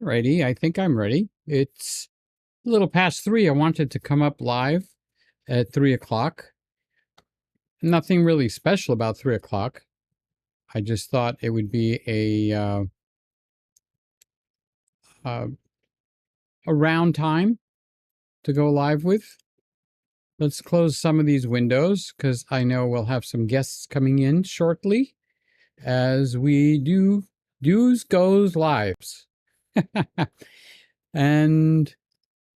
Alrighty, I think I'm ready. It's a little past 3. I wanted to come up live at 3 o'clock. Nothing really special about 3 o'clock. I just thought it would be a round time to go live with. Let's close some of these windows because I know we'll have some guests coming in shortly as we do do's, goes, lives. And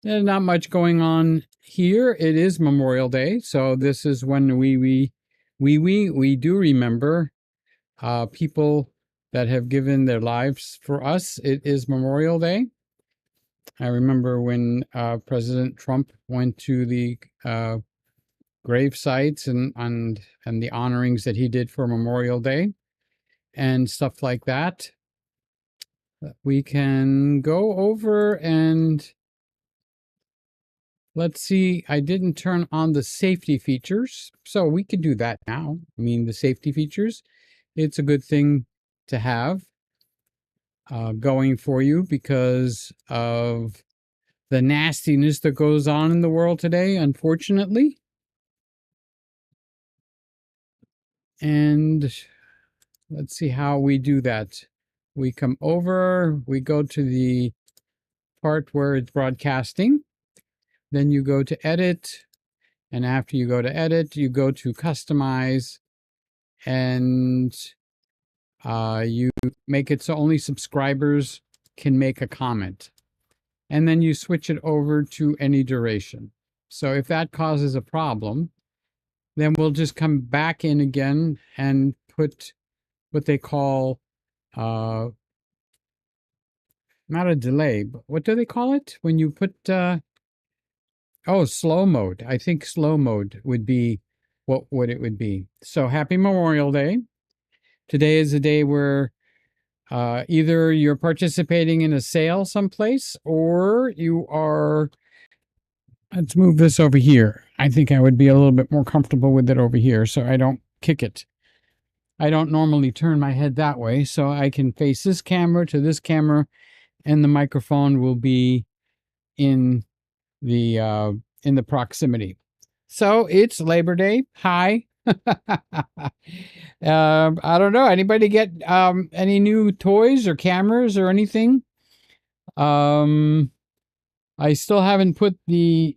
there's not much going on here. It is Memorial Day, so this is when we do remember people that have given their lives for us. It is Memorial Day. I remember when President Trump went to the grave sites and the honorings that he did for Memorial Day and stuff like that. We can go over and let's see. I didn't turn on the safety features, so we could do that now. I mean, the safety features, it's a good thing to have going for you because of the nastiness that goes on in the world today, unfortunately. And let's see how we do that. We come over, we go to the part where it's broadcasting. Then you go to edit. And after you go to edit, you go to customize. And you make it so only subscribers can make a comment. And then you switch it over to any duration. So if that causes a problem, then we'll just come back in again and put what they call, not a delay, but what do they call it? When you put, slow mode. I think slow mode would be what it would be. So happy Memorial Day. Today is a day where either you're participating in a sale someplace or you are, let's move this over here. I think I would be a little bit more comfortable with it over here so I don't kick it. I don't normally turn my head that way, so I can face this camera to this camera and the microphone will be in the proximity. So it's Labor Day. Hi. I don't know. Anybody get any new toys or cameras or anything? I still haven't put the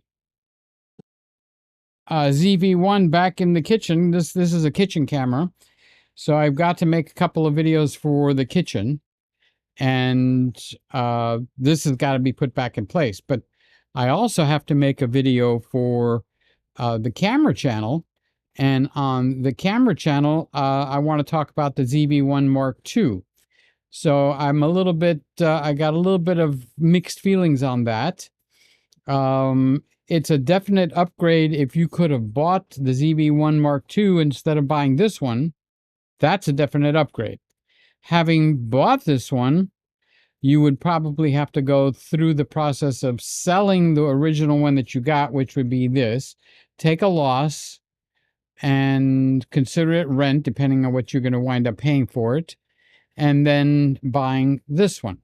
ZV1 back in the kitchen. This is a kitchen camera, so I've got to make a couple of videos for the kitchen, and this has got to be put back in place. But I also have to make a video for the camera channel. And on the camera channel, I want to talk about the ZV1 Mark II. So I'm a little bit, I got a little bit of mixed feelings on that. It's a definite upgrade. If you could have bought the ZV1 Mark II instead of buying this one, that's a definite upgrade. Having bought this one, you would probably have to go through the process of selling the original one that you got, which would be this, take a loss, and consider it rent, depending on what you're going to wind up paying for it, and then buying this one.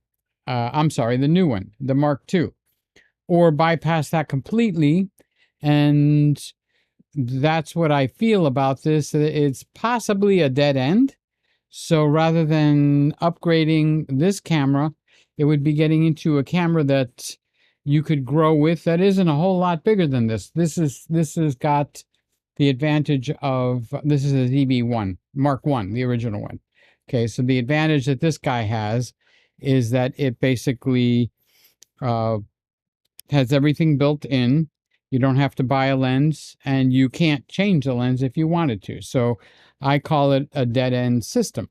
I'm sorry, the new one, the Mark II. Or bypass that completely, and that's what I feel about this. It's possibly a dead end. So rather than upgrading this camera, it would be getting into a camera that you could grow with that isn't a whole lot bigger than this. This has got the advantage of, this is a ZV1, Mark I, the original one. Okay, so the advantage that this guy has is that it basically has everything built in. You don't have to buy a lens, and you can't change the lens if you wanted to. So I call it a dead-end system,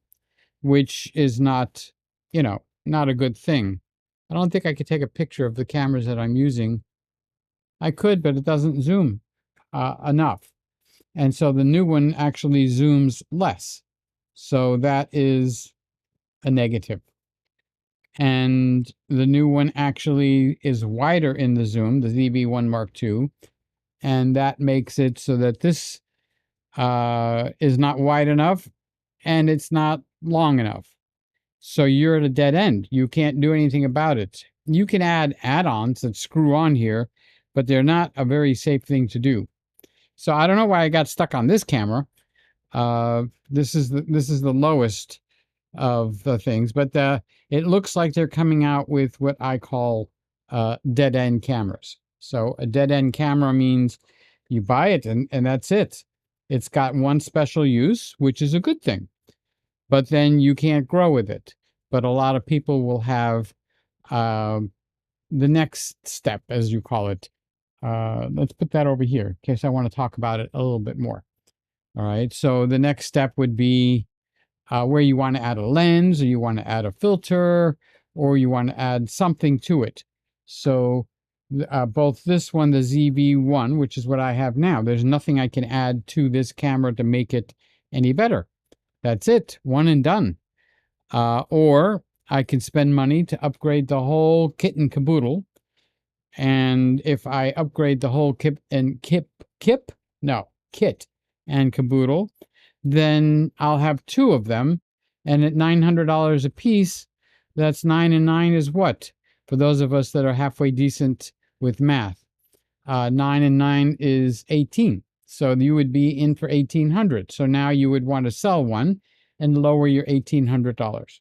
which is not, not a good thing. I don't think I could take a picture of the cameras that I'm using. I could, but it doesn't zoom enough. And so the new one actually zooms less. So that is a negative. And the new one actually is wider in the zoom, the ZV1 Mark II. And that makes it so that this is not wide enough and it's not long enough. So you're at a dead end. You can't do anything about it. You can add add-ons that screw on here, but they're not a very safe thing to do. So I don't know why I got stuck on this camera. This is the lowest of the things, but it looks like they're coming out with what I call dead end cameras. So a dead end camera means you buy it and that's it. It's got one special use, which is a good thing, but then you can't grow with it. But a lot of people will have the next step, as you call it. Let's put that over here in case I want to talk about it a little bit more. All right. So the next step would be where you want to add a lens, or you want to add a filter, or you want to add something to it. So both this one, the ZV1, which is what I have now, there's nothing I can add to this camera to make it any better. That's it, one and done. Or I can spend money to upgrade the whole kit and caboodle. And if I upgrade the whole kit and caboodle, then I'll have two of them. And at $900 a piece, that's 9 and 9 is what? For those of us that are halfway decent with math, 9 and 9 is 18. So you would be in for $1,800. So now you would want to sell one and lower your $1,800.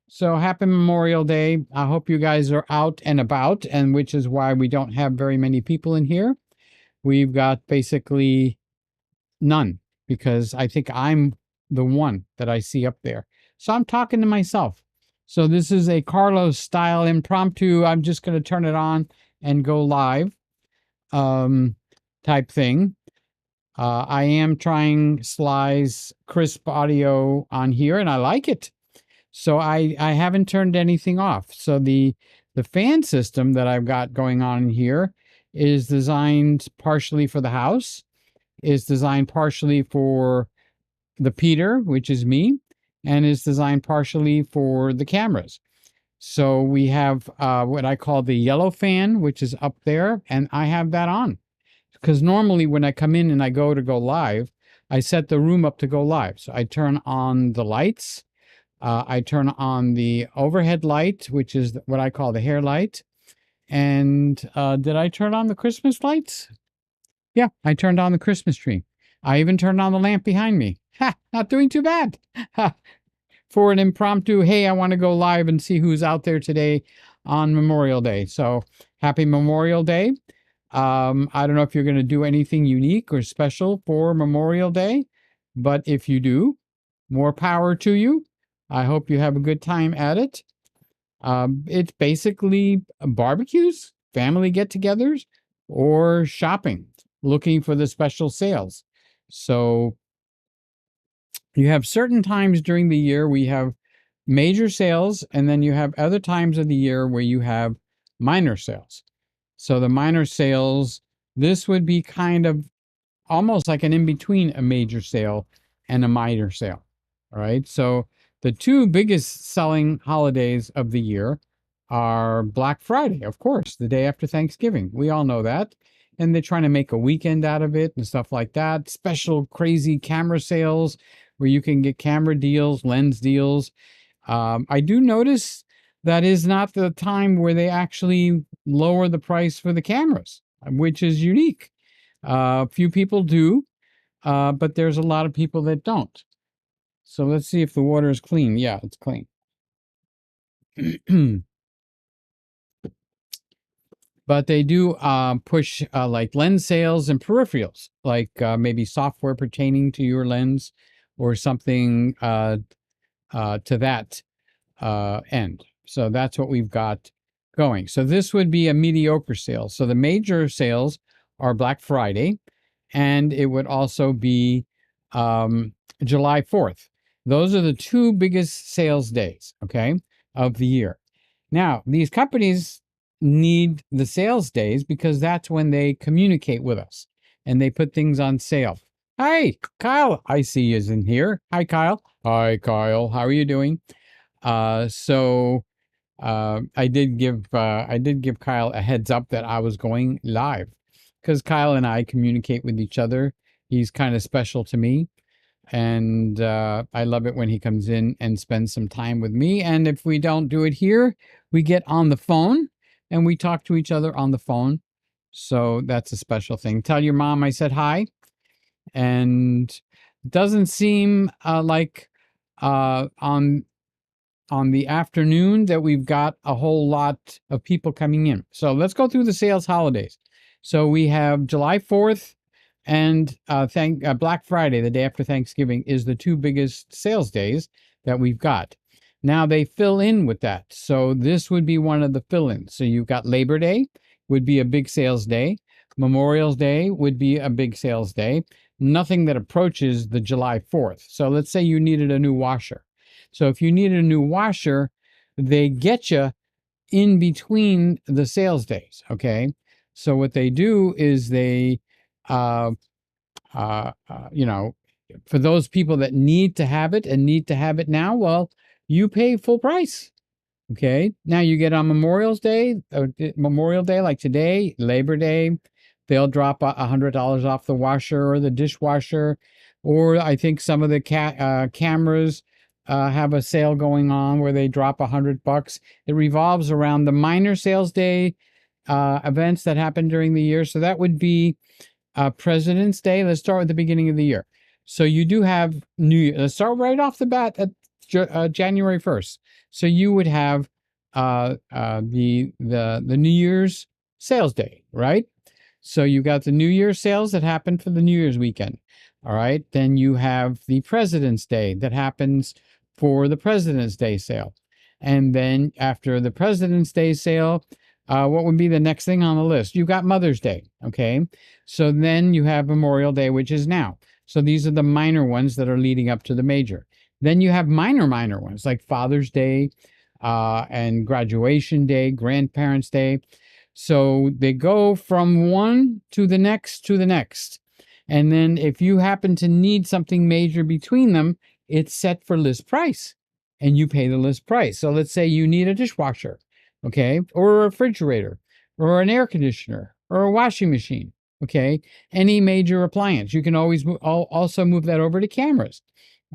So happy Memorial Day. I hope you guys are out and about, and which is why we don't have very many people in here. We've got basically none, because I think I'm the one that I see up there. So I'm talking to myself. So this is a Carlos style impromptu. I'm just going to turn it on and go live type thing. I am trying Sly's crisp audio on here, and I like it. So I haven't turned anything off. So the fan system that I've got going on here is designed partially for the house, is designed partially for the Peter, which is me, and is designed partially for the cameras. So we have what I call the yellow fan, which is up there, and I have that on. Because normally when I come in and I go live, I set the room up to go live. So I turn on the lights. I turn on the overhead light, which is what I call the hair light. And did I turn on the Christmas lights? Yeah, I turned on the Christmas tree. I even turned on the lamp behind me. Ha! Not doing too bad. Ha! For an impromptu, hey, I want to go live and see who's out there today on Memorial Day. So happy Memorial Day. I don't know if you're going to do anything unique or special for Memorial Day, but if you do, more power to you. I hope you have a good time at it. It's basically barbecues, family get-togethers, or shopping, looking for the special sales. So you have certain times during the year we have major sales, and then you have other times of the year where you have minor sales. So the minor sales, this would be kind of almost like an in-between a major sale and a minor sale. All right, so the two biggest selling holidays of the year are Black Friday, of course, the day after Thanksgiving. We all know that. And they're trying to make a weekend out of it and stuff like that. Special crazy camera sales where you can get camera deals, lens deals. I do notice that is not the time where they actually lower the price for the cameras, which is unique. A few people do, but there's a lot of people that don't. So let's see if the water is clean. Yeah, it's clean. But they do push like lens sales and peripherals, like maybe software pertaining to your lens or something to that end. So that's what we've got going. So this would be a mediocre sale. So the major sales are Black Friday, and it would also be July 4th. Those are the two biggest sales days, okay, of the year. Now, these companies need the sales days because that's when they communicate with us and they put things on sale. Hi, Kyle. I see is in here. Hi, Kyle. Hi, Kyle. How are you doing? I did give Kyle a heads up that I was going live because Kyle and I communicate with each other. He's kind of special to me. And I love it when he comes in and spends some time with me. And if we don't do it here, we get on the phone and we talk to each other on the phone. So that's a special thing. Tell your mom I said hi. And it doesn't seem like on the afternoon that we've got a whole lot of people coming in. So let's go through the sales holidays. So we have July 4th and Black Friday, the day after Thanksgiving, is the two biggest sales days that we've got. Now they fill in with that. So this would be one of the fill-ins. So you've got Labor Day would be a big sales day. Memorial Day would be a big sales day. Nothing that approaches the July 4th. So let's say you needed a new washer. So if you need a new washer, they get you in between the sales days, okay? So what they do is they, you know, for those people that need to have it and need to have it now, well, you pay full price, okay? Now you get on Memorial Day, like today, Labor Day, they'll drop $100 off the washer or the dishwasher, or I think some of the cameras have a sale going on where they drop $100. It revolves around the minor sales day events that happen during the year. So that would be President's Day. Let's start with the beginning of the year. So you do have New Year. Let's start right off the bat at January 1st. So you would have the New Year's sales day, right? So you got the New Year's sales that happen for the New Year's weekend. All right. Then you have the President's Day that happens for the President's Day sale. And then after the President's Day sale, what would be the next thing on the list? You got Mother's Day. Okay. So then you have Memorial Day, which is now. So these are the minor ones that are leading up to the major. Then you have minor ones like Father's Day and Graduation Day, Grandparents' Day. So they go from one to the next to the next. And then if you happen to need something major between them, it's set for list price and you pay the list price. So let's say you need a dishwasher, okay, or a refrigerator or an air conditioner or a washing machine, okay, any major appliance. You can always also move that over to cameras,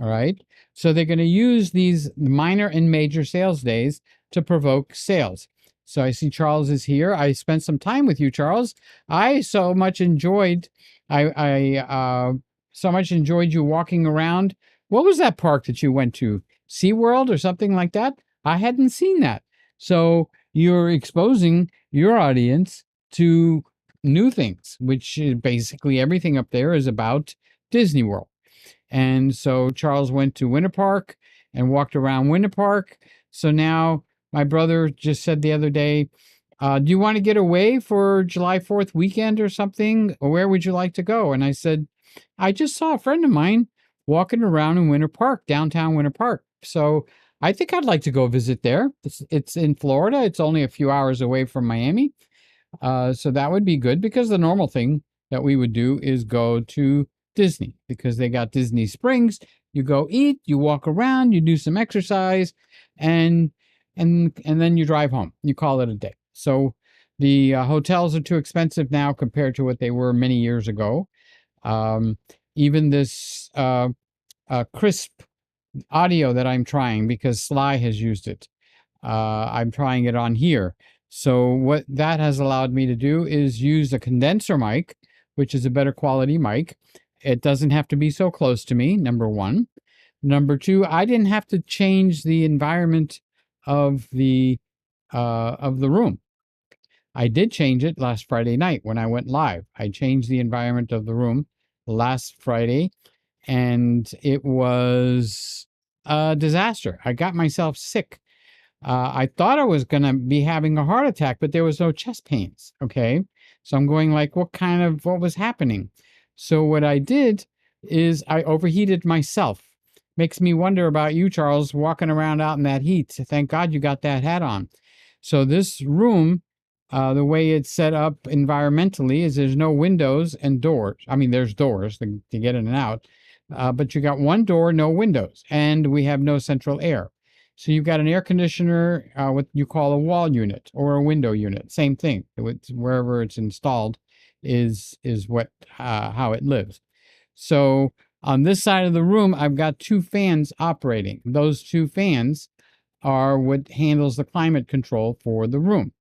all right? So they're going to use these minor and major sales days to provoke sales. So I see Charles is here. I spent some time with you, Charles. I so much enjoyed you walking around. What was that park that you went to? SeaWorld or something like that? I hadn't seen that. So you're exposing your audience to new things, which is basically everything up there is about Disney World. And so Charles went to Winter Park and walked around Winter Park. So now my brother just said the other day, do you want to get away for July 4th weekend or something? Or where would you like to go? And I said, I just saw a friend of mine walking around in Winter Park, downtown Winter Park. So I think I'd like to go visit there. It's in Florida. It's only a few hours away from Miami. So that would be good because the normal thing that we would do is go to Disney because they got Disney Springs. You go eat, you walk around, you do some exercise, and then you drive home. You call it a day. So the hotels are too expensive now compared to what they were many years ago. Even this crisp audio that I'm trying, because Sly has used it, I'm trying it on here. So what that has allowed me to do is use a condenser mic, which is a better quality mic. It doesn't have to be so close to me, number one. Number two, I didn't have to change the environment of the room. I did change it last Friday night when I went live. I changed the environment of the room last Friday, and it was a disaster. I got myself sick. I thought I was going to be having a heart attack, but there was no chest pains. Okay. So I'm going like, what was happening? So what I did is I overheated myself. Makes me wonder about you, Charles, walking around out in that heat. Thank God you got that hat on. So this room, the way it's set up environmentally is there's no windows and doors. I mean, there's doors to get in and out, but you got one door, no windows, and we have no central air. So you've got an air conditioner, what you call a wall unit or a window unit. Same thing. Wherever it's installed is what how it lives. So On this side of the room, I've got 2 fans operating. Those 2 fans are what handles the climate control for the room.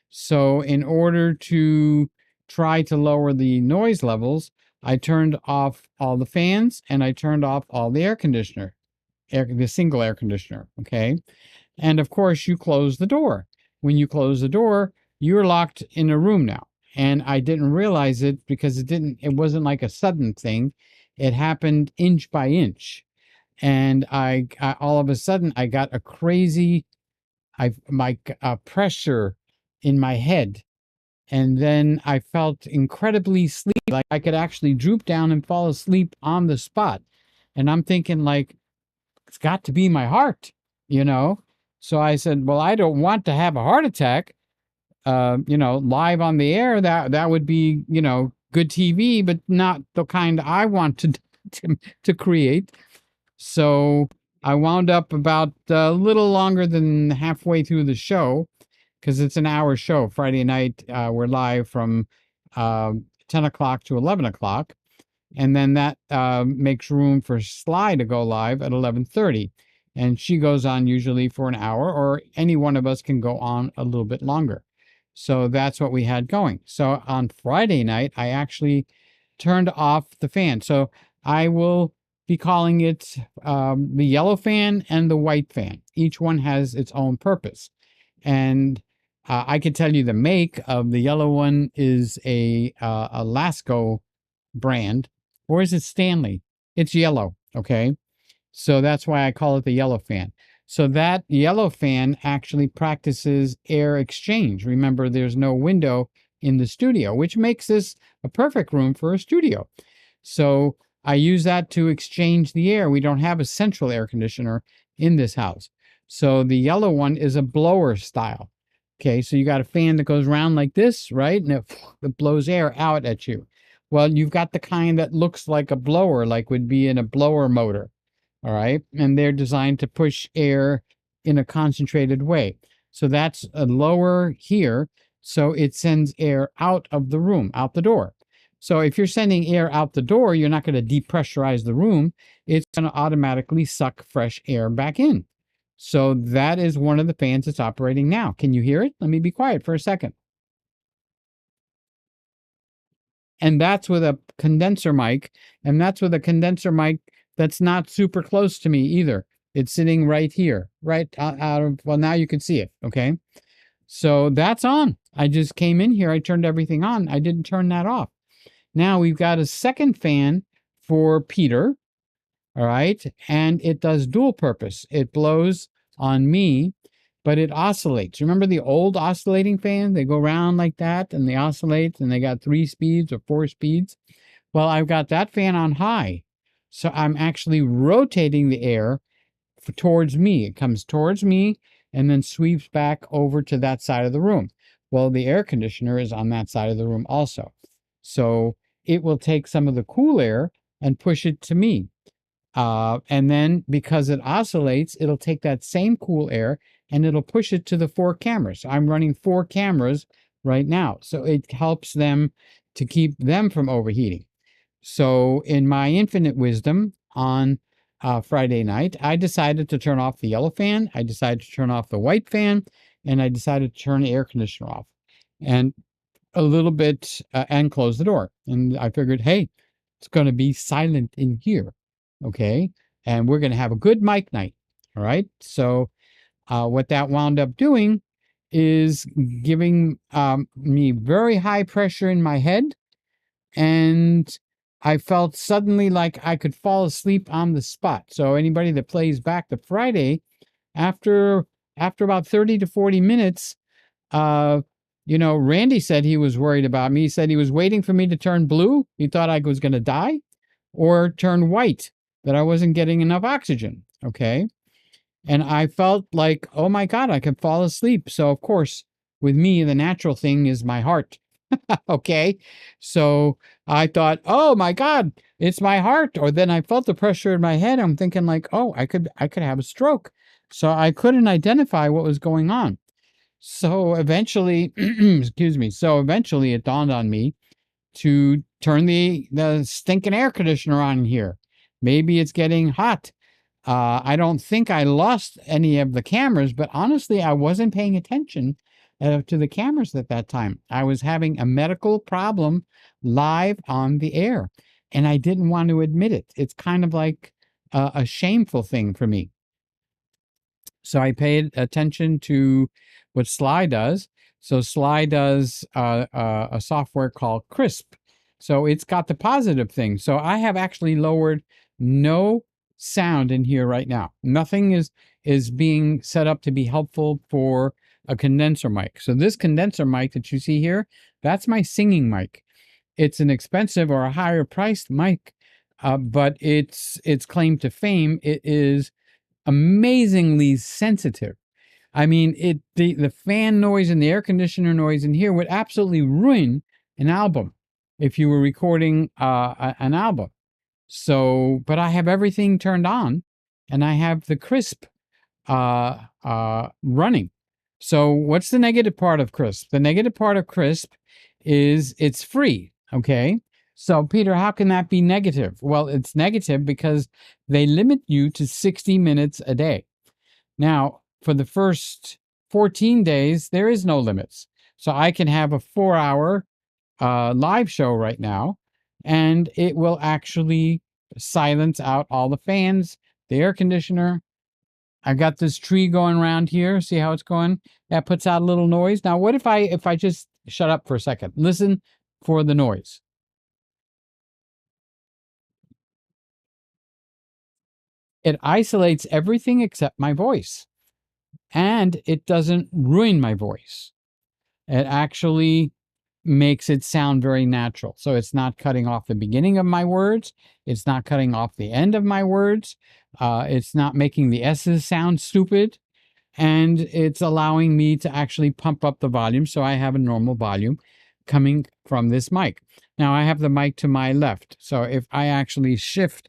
So in order to try to lower the noise levels, I turned off all the fans and I turned off all the the single air conditioner, okay? And of course, you close the door. When you close the door, you're locked in a room now. And I didn't realize it because it wasn't like a sudden thing. It happened inch by inch. And I all of a sudden, I got a crazy, my pressure in my head. And then I felt incredibly sleepy, like I could actually droop down and fall asleep on the spot. And I'm thinking, like, it's got to be my heart, you know? So I said, well, I don't want to have a heart attack, live on the air. That would be, good TV, but not the kind I want to create. So I wound up about a little longer than halfway through the show, because it's an hour show. Friday night, we're live from 10 o'clock to 11 o'clock. And then that makes room for Sly to go live at 11:30. And she goes on usually for an hour, or any one of us can go on a little bit longer. So that's what we had going. So on Friday night, I actually turned off the fan. So I will be calling it the yellow fan and the white fan. Each one has its own purpose. And I can tell you the make of the yellow one is a Lasco brand. Or is it Stanley? It's yellow, okay? So that's why I call it the yellow fan. So that yellow fan actually practices air exchange. Remember, there's no window in the studio, which makes this a perfect room for a studio. So I use that to exchange the air. We don't have a central air conditioner in this house. So the yellow one is a blower style. Okay, so you got a fan that goes around like this, right? And it blows air out at you. Well, you've got the kind that looks like a blower, like would be in a blower motor, all right? And they're designed to push air in a concentrated way. So that's a lower here, so it sends air out of the room, out the door. So if you're sending air out the door, you're not going to depressurize the room. It's going to automatically suck fresh air back in. So that is one of the fans that's operating now. Can you hear it? Let me be quiet for a second. And that's with a condenser mic, and that's with a condenser mic that's not super close to me either. It's sitting right here, right out of, well, now you can see it, okay? So that's on. I just came in here, I turned everything on. I didn't turn that off. Now we've got a second fan for Peter, all right? And it does dual purpose. It blows on me, but it oscillates. Remember the old oscillating fan? They go around like that and they oscillate and they got 3 speeds or 4 speeds. Well, I've got that fan on high. So I'm actually rotating the air towards me. It comes towards me and then sweeps back over to that side of the room. Well, the air conditioner is on that side of the room also. So it will take some of the cool air and push it to me. And then because it oscillates, it'll take that same cool air and it'll push it to the 4 cameras. I'm running 4 cameras right now. So it helps them to keep them from overheating. So in my infinite wisdom on Friday night, I decided to turn off the yellow fan. I decided to turn off the white fan, and I decided to turn the air conditioner off and a little bit and close the door. And I figured, hey, it's going to be silent in here. Okay. And we're going to have a good mic night. All right. So what that wound up doing is giving me very high pressure in my head. And I felt suddenly like I could fall asleep on the spot. So anybody that plays back to Friday, after about 30 to 40 minutes, Randy said he was worried about me. He said he was waiting for me to turn blue. He thought I was going to die, or turn white, that I wasn't getting enough oxygen. Okay. And I felt like, oh my God, I could fall asleep. So of course, with me, the natural thing is my heart. Okay. So I thought, oh my God, it's my heart. Or then I felt the pressure in my head. I'm thinking like, oh, I could have a stroke. So I couldn't identify what was going on. So eventually, excuse me. So eventually it dawned on me to turn the stinking air conditioner on here. Maybe it's getting hot. I don't think I lost any of the cameras, but honestly, I wasn't paying attention to the cameras at that time. I was having a medical problem live on the air, and I didn't want to admit it. It's kind of like a shameful thing for me. So I paid attention to what Sly does. So Sly does a software called Crisp. So it's got the positive thing. So I have actually lowered no sound in here right now. Nothing is being set up to be helpful for a condenser mic. So this condenser mic that you see here, that's my singing mic. It's an expensive or a higher priced mic, but its claim to fame, it is amazingly sensitive. I mean, the fan noise and the air conditioner noise in here would absolutely ruin an album if you were recording an album. So, but I have everything turned on, and I have the Crisp running. So, what's the negative part of Crisp? The negative part of Crisp is it's free. Okay. So, Peter, how can that be negative? Well, it's negative because they limit you to 60 minutes a day. Now, for the first 14 days, there is no limits. So I can have a 4-hour live show right now, and it will actually silence out all the fans, the air conditioner. I've got this tree going around here. See how it's going? That puts out a little noise. Now, what if I just shut up for a second? Listen for the noise. It isolates everything except my voice, and it doesn't ruin my voice. It actually makes it sound very natural. So it's not cutting off the beginning of my words. It's not cutting off the end of my words. It's not making the S's sound stupid. And it's allowing me to actually pump up the volume. So I have a normal volume coming from this mic. Now I have the mic to my left. So if I actually shift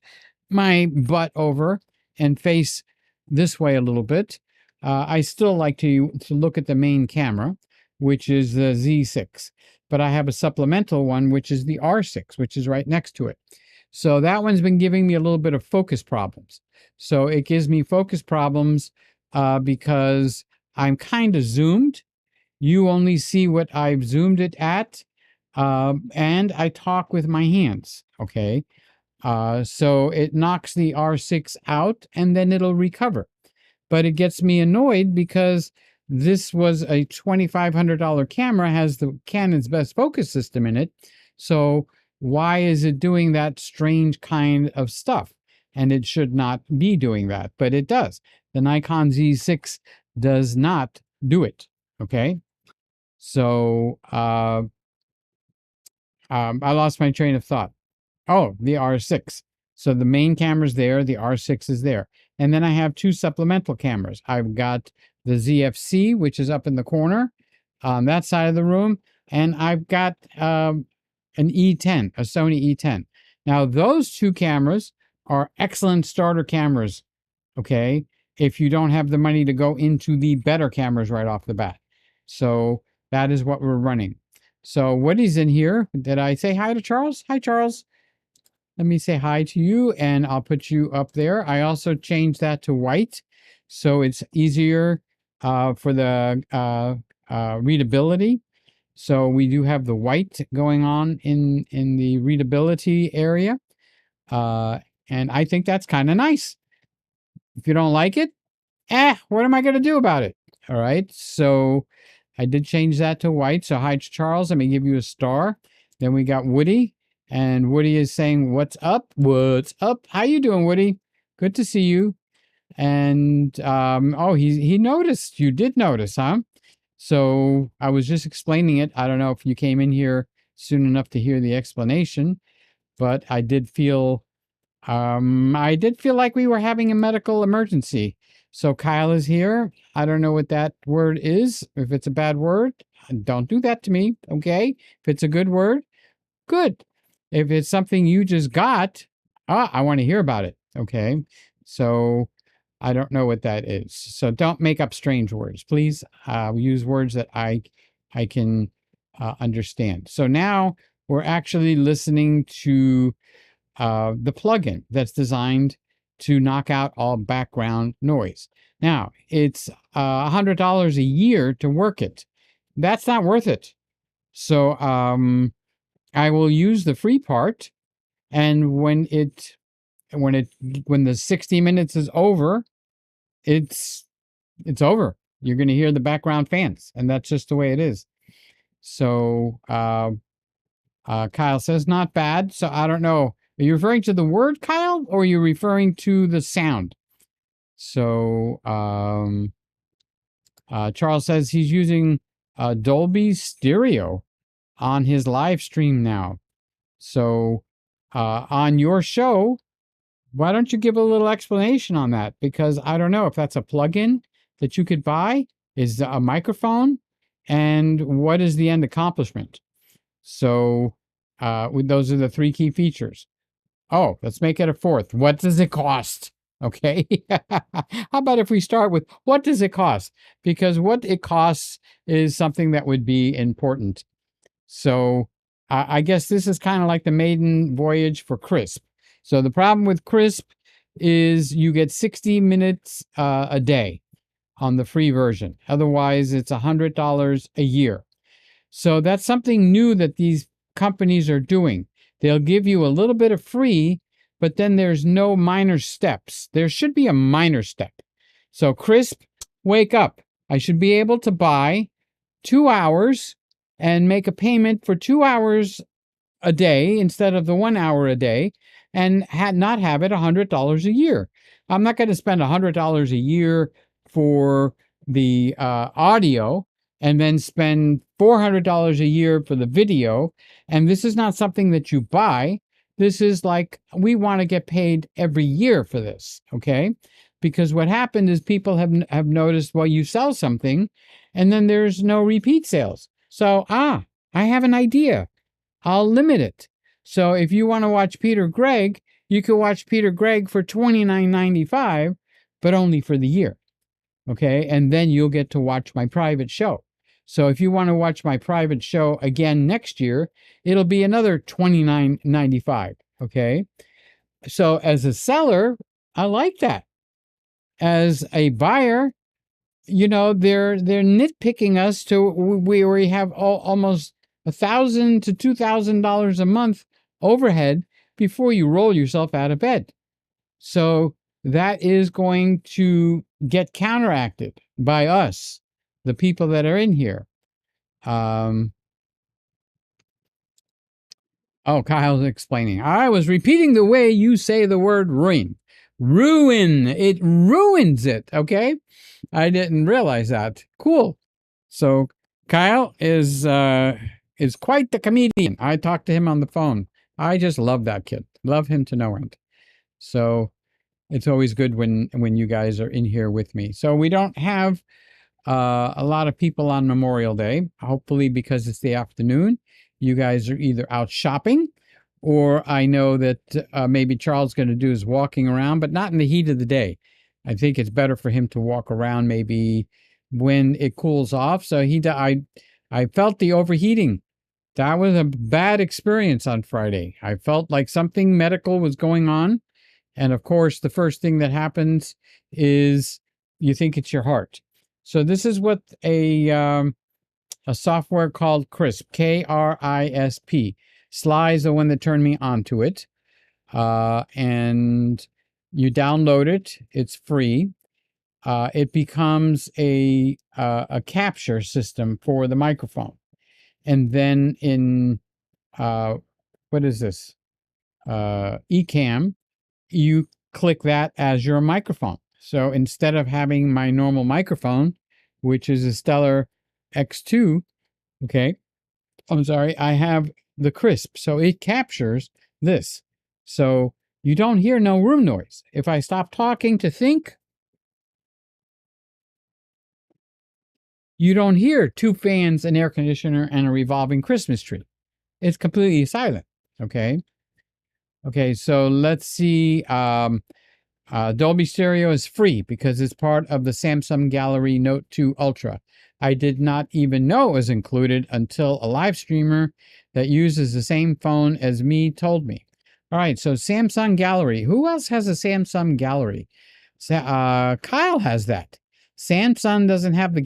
my butt over and face this way a little bit, I still like to look at the main camera, which is the Z6. But I have a supplemental one, which is the R6, which is right next to it. So that one's been giving me a little bit of focus problems. So it gives me focus problems because I'm kind of zoomed. You only see what I've zoomed it at. And I talk with my hands, okay? So it knocks the R6 out, and then it'll recover. But it gets me annoyed because this was a $2,500 camera, has the Canon's best focus system in it. So why is it doing that strange kind of stuff? And it should not be doing that, but it does. The Nikon Z6 does not do it. Okay. So I lost my train of thought. Oh, the R6. So the main camera's there, the R6 is there. And then I have two supplemental cameras. I've got the ZFC, which is up in the corner on that side of the room. And I've got an E10, a Sony E10. Now, those two cameras are excellent starter cameras, okay, if you don't have the money to go into the better cameras right off the bat. So that is what we're running. So Woody's in here. Did I say hi to Charles? Hi, Charles. Let me say hi to you, and I'll put you up there. I also changed that to white, so it's easier for the readability. So we do have the white going on in the readability area, and I think that's kind of nice. If you don't like it, what am I going to do about it? All right, so I did change that to white. So hi, Charles. Let me give you a star. Then we got Woody. And Woody is saying, "What's up? What's up? How you doing, Woody? Good to see you." And oh, he noticed. You did notice, huh? So I was just explaining it. I don't know if you came in here soon enough to hear the explanation, but I did feel like we were having a medical emergency. So Kyle is here. I don't know what that word is. If it's a bad word, don't do that to me, okay? If it's a good word, good. If it's something you just got, I want to hear about it. Okay. So I don't know what that is. So don't make up strange words, please. Use words that I can understand. So now we're actually listening to the plugin that's designed to knock out all background noise. Now, it's $100 a year to work it. That's not worth it. So I will use the free part, and when the 60 minutes is over, it's over. You're going to hear the background fans, and that's just the way it is. So Kyle says not bad. So I don't know. Are you referring to the word, Kyle, or are you referring to the sound? So Charles says he's using Dolby Stereo on his live stream now. So on your show, why don't you give a little explanation on that? Because I don't know if that's a plugin that you could buy, is a microphone, and what is the end accomplishment? So those are the three key features. Oh, let's make it a fourth. What does it cost? Okay. How about if we start with what does it cost? Because what it costs is something that would be important. So I guess this is kind of like the maiden voyage for Crisp. So the problem with Crisp is you get 60 minutes a day on the free version. Otherwise, it's $100 a year. So that's something new that these companies are doing. They'll give you a little bit of free, but then there's no minor steps. There should be a minor step. So Crisp, wake up. I should be able to buy 2 hours and make a payment for 2 hours a day instead of the 1 hour a day, and not have it $100 a year. I'm not going to spend $100 a year for the audio and then spend $400 a year for the video. And this is not something that you buy. This is like, we want to get paid every year for this, okay? Because what happened is people have noticed, well, you sell something and then there's no repeat sales. So, I have an idea. I'll limit it. So if you want to watch Peter Gregg, you can watch Peter Gregg for $29.95, but only for the year. Okay, and then you'll get to watch my private show. So if you want to watch my private show again next year, it'll be another $29.95. Okay, so as a seller, I like that. As a buyer, you know, they're nitpicking us to where we have almost $1,000 to $2,000 a month overhead before you roll yourself out of bed. So that is going to get counteracted by us, the people that are in here. Oh, Kyle's explaining. I was repeating the way you say the word ruin. Ruin. It ruins it. Okay. I didn't realize that. Cool. So Kyle is quite the comedian. I talked to him on the phone. I just love that kid. Love him to no end. So it's always good when you guys are in here with me. So we don't have a lot of people on Memorial Day, hopefully because it's the afternoon. You guys are either out shopping, or I know that maybe Charles is going to do his walking around, but not in the heat of the day. I think it's better for him to walk around maybe when it cools off. So I felt the overheating. That was a bad experience on Friday. I felt like something medical was going on. And of course, the first thing that happens is you think it's your heart. So this is what a software called Crisp, KRISP. Sly is the one that turned me onto it. And you download it. It's free. It becomes a capture system for the microphone. And then in, what is this? Ecamm, you click that as your microphone. So instead of having my normal microphone, which is a Stellar X2, okay, I'm sorry, I have the Crisp. So it captures this. So you don't hear no room noise. If I stop talking to think, you don't hear 2 fans, an air conditioner, and a revolving Christmas tree. It's completely silent, okay? Okay, so let's see. Dolby Stereo is free because it's part of the Samsung Gallery Note 2 Ultra. I did not even know it was included until a live streamer that uses the same phone as me told me. All right, so Samsung Gallery. Who else has a Samsung Gallery? Kyle has that. Samsung doesn't have the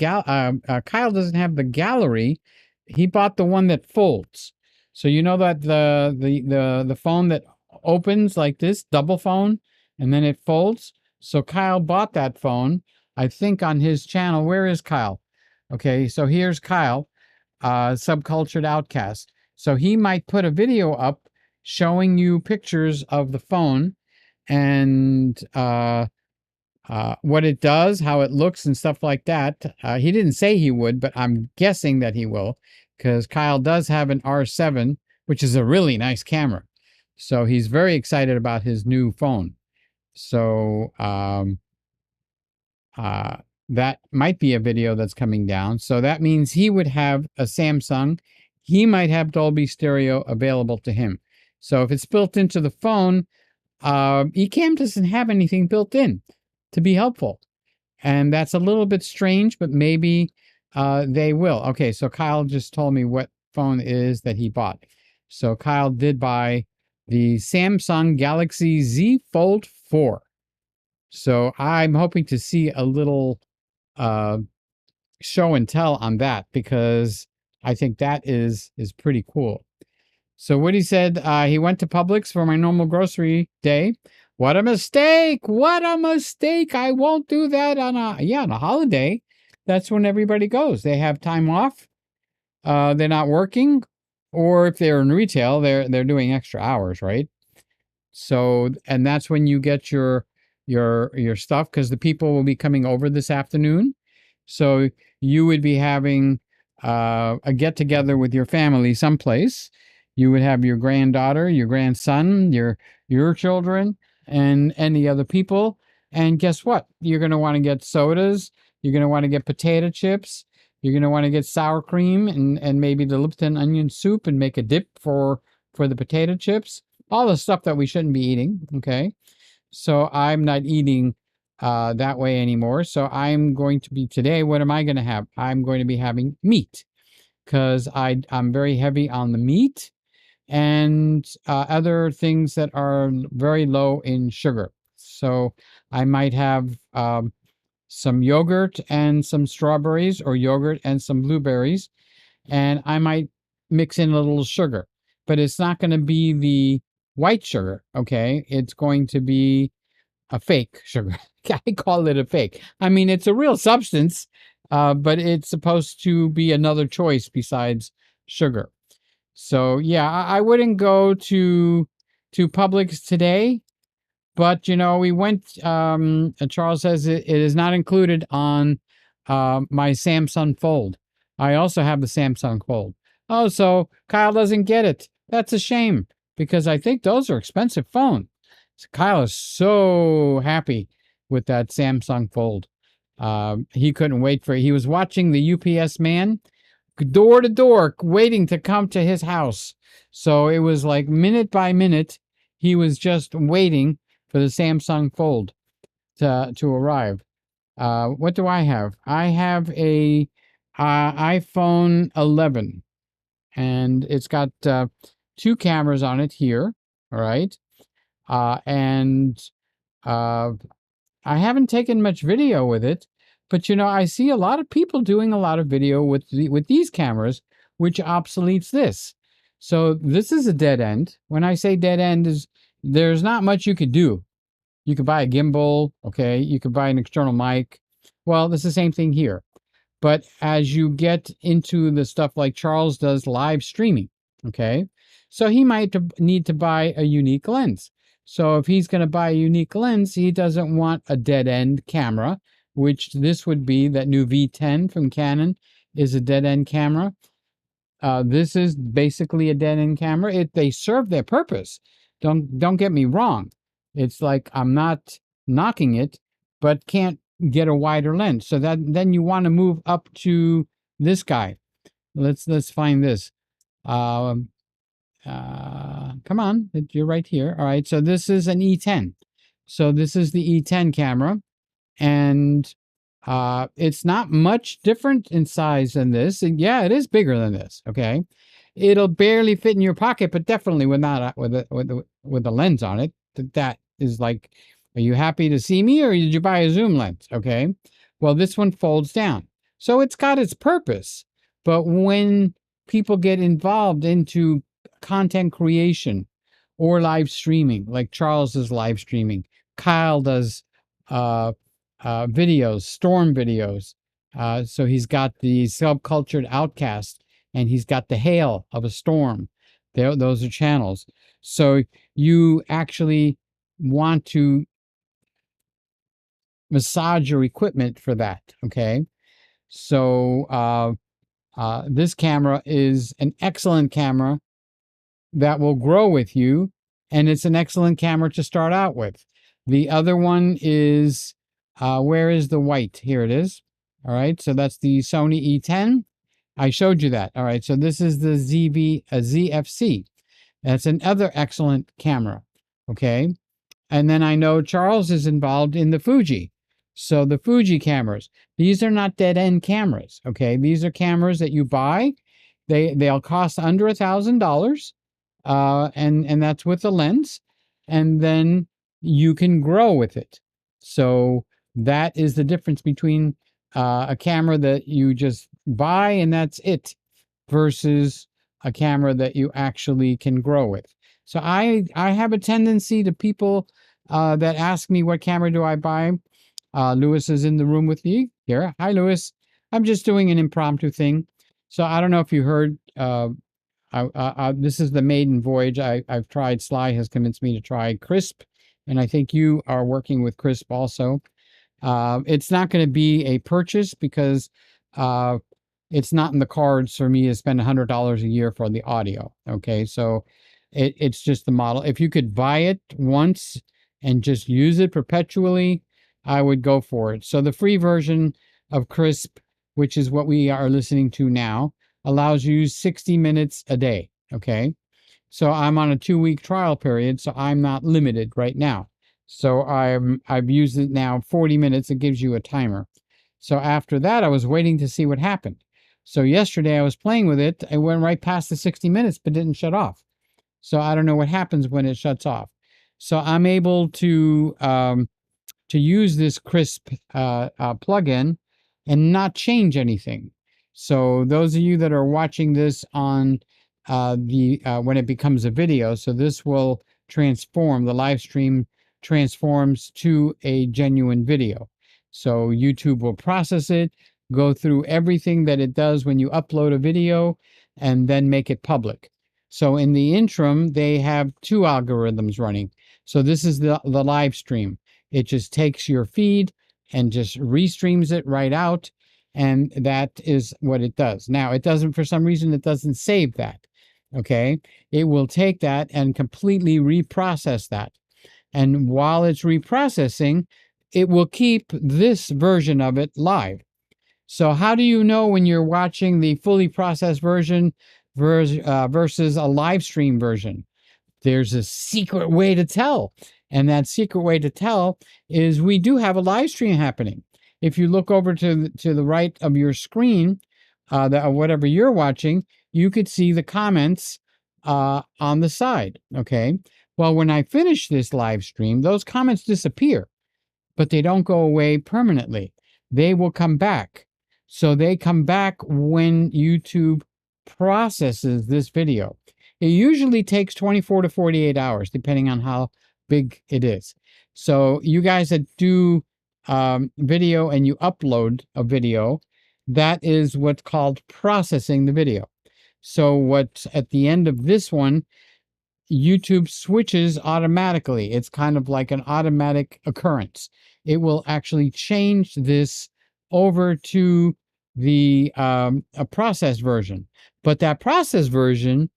Kyle doesn't have the gallery. He bought the one that folds. So you know that the phone that opens like this, double phone, and then it folds. So Kyle bought that phone, I think, on his channel. Where is Kyle? Okay, so here's Kyle, Subcultured Outcast. So he might put a video up showing you pictures of the phone and what it does, how it looks, and stuff like that. He didn't say he would, but I'm guessing that he will, because Kyle does have an R7, which is a really nice camera. So he's very excited about his new phone. So that might be a video that's coming down. So that means he would have a Samsung. He might have Dolby Stereo available to him. So if it's built into the phone, Ecamm doesn't have anything built in to be helpful. And that's a little bit strange, but maybe they will. Okay, so Kyle just told me what phone it is that he bought. So Kyle did buy the Samsung Galaxy Z Fold 4. So I'm hoping to see a little show and tell on that, because I think that is pretty cool. So Woody said he went to Publix for my normal grocery day. What a mistake! What a mistake! I won't do that on a holiday. That's when everybody goes. They have time off. They're not working, or if they're in retail, they're doing extra hours, right? So, and that's when you get your stuff, because the people will be coming over this afternoon. So you would be having a get together with your family someplace. You would have your granddaughter, your grandson, your children, and any other people. And guess what? You're going to want to get sodas. You're going to want to get potato chips. You're going to want to get sour cream and maybe the Lipton onion soup and make a dip for the potato chips. All the stuff that we shouldn't be eating. Okay. So I'm not eating that way anymore. So I'm going to be today. What am I going to have? I'm going to be having meat, because I'm very heavy on the meat and other things that are very low in sugar. So I might have some yogurt and some strawberries, or yogurt and some blueberries, and I might mix in a little sugar, but it's not going to be the white sugar. Okay, it's going to be a fake sugar. I call it a fake. I mean, it's a real substance, but it's supposed to be another choice besides sugar. So yeah, I wouldn't go to Publix today, but we went. Charles says it is not included on my Samsung Fold. I also have the Samsung Fold. Oh, so Kyle doesn't get it. That's a shame, because I think those are expensive phones. So Kyle is so happy with that Samsung Fold. He couldn't wait for it. He was watching the UPS man door to door waiting to come to his house. So it was like minute by minute, he was just waiting for the Samsung Fold to arrive. What do I have? I have a iPhone 11, and it's got 2 cameras on it here. All right. And I haven't taken much video with it, but I see a lot of people doing a lot of video with these cameras, which obsoletes this. So this is a dead end. When I say dead end, is there's not much you could do. You could buy a gimbal, okay? You could buy an external mic. Well, it's the same thing here. But as you get into the stuff like Charles does, live streaming, okay? So he might need to buy a unique lens. So if he's going to buy a unique lens, he doesn't want a dead-end camera, which this would be. That new V10 from Canon is a dead-end camera. This is basically a dead-end camera. They serve their purpose. Don't get me wrong. It's like I'm not knocking it, but can't get a wider lens. So then you want to move up to this guy. Let's find this. Come on, you're right here. All right, so this is an E10. So this is the E10 camera, and it's not much different in size than this. And yeah, it is bigger than this, okay? it'll barely fit in your pocket, but definitely with a lens on it. That is like, are you happy to see me, or did you buy a zoom lens? Okay. Well, this one folds down. So it's got its purpose. But when people get involved into content creation or live streaming, like Charles is live streaming, Kyle does videos, storm videos. So he's got the subcultured outcast, and he's got the hail of a storm. Those are channels. So you actually want to massage your equipment for that. Okay. So this camera is an excellent camera that will grow with you, and it's an excellent camera to start out with. The other one is, where is the white? Here it is. All right, so that's the Sony E10. I showed you that. All right, so this is the ZFC. That's another excellent camera. Okay, and then I know Charles is involved in the Fuji. So the Fuji cameras, these are not dead-end cameras. Okay, these are cameras that you buy. They'll cost under $1,000. And that's with the lens, and then you can grow with it. So that is the difference between a camera that you just buy and that's it, versus a camera that you actually can grow with. So I have a tendency to people that ask me, what camera do I buy? Lewis is in the room with me here. Hi, Lewis. I'm just doing an impromptu thing. So I don't know if you heard, this is the maiden voyage. I've tried, Sly has convinced me to try Crisp, and I think you are working with Crisp also. It's not going to be a purchase because it's not in the cards for me to spend $100 a year for the audio. Okay, so it's just the model. If you could buy it once and just use it perpetually, I would go for it. So the free version of Crisp, which is what we are listening to now, allows you 60 minutes a day. Okay. So I'm on a 2-week trial period, so I'm not limited right now. So I've used it now 40 minutes. It gives you a timer. So after that, I was waiting to see what happened. So yesterday I was playing with it. I went right past the 60 minutes, but didn't shut off. So I don't know what happens when it shuts off. So I'm able to use this Crisp plugin and not change anything. So those of you that are watching this on when it becomes a video, so this will transform, the live stream transforms to a genuine video. So YouTube will process it, go through everything that it does when you upload a video, and then make it public. So in the interim, they have 2 algorithms running. So this is the live stream. It just takes your feed and just restreams it right out. And that is what it does. Now, it doesn't, for some reason, it doesn't save that. Okay. It will take that and completely reprocess that. And while it's reprocessing, it will keep this version of it live. So how do you know when you're watching the fully processed version versus a live stream version? There's a secret way to tell. And that secret way to tell is we do have a live stream happening. If you look over to the right of your screen, whatever you're watching, you could see the comments on the side. Okay. Well, when I finish this live stream, those comments disappear, but they don't go away permanently. They will come back. So they come back when YouTube processes this video. It usually takes 24 to 48 hours, depending on how big it is. So you guys that do video and you upload a video, that is what's called processing the video. So what's at the end of this one, YouTube switches automatically. It's kind of like an automatic occurrence. It will actually change this over to the a processed version. But that processed version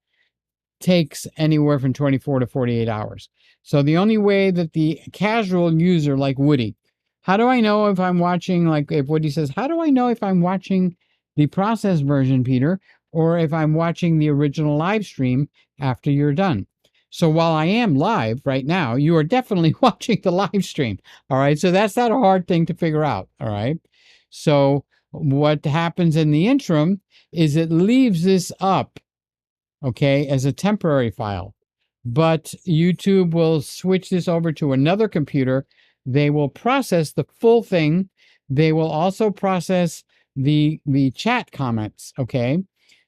takes anywhere from 24 to 48 hours. So the only way that the casual user like Woody, how do I know if I'm watching, like if Woody says, how do I know if I'm watching the processed version, Peter, or if I'm watching the original live stream after you're done? So while I am live right now, you are definitely watching the live stream. All right. So that's not a hard thing to figure out. All right. So what happens in the interim is it leaves this up okay, as a temporary file. But YouTube will switch this over to another computer. They will process the full thing. They will also process the chat comments, okay?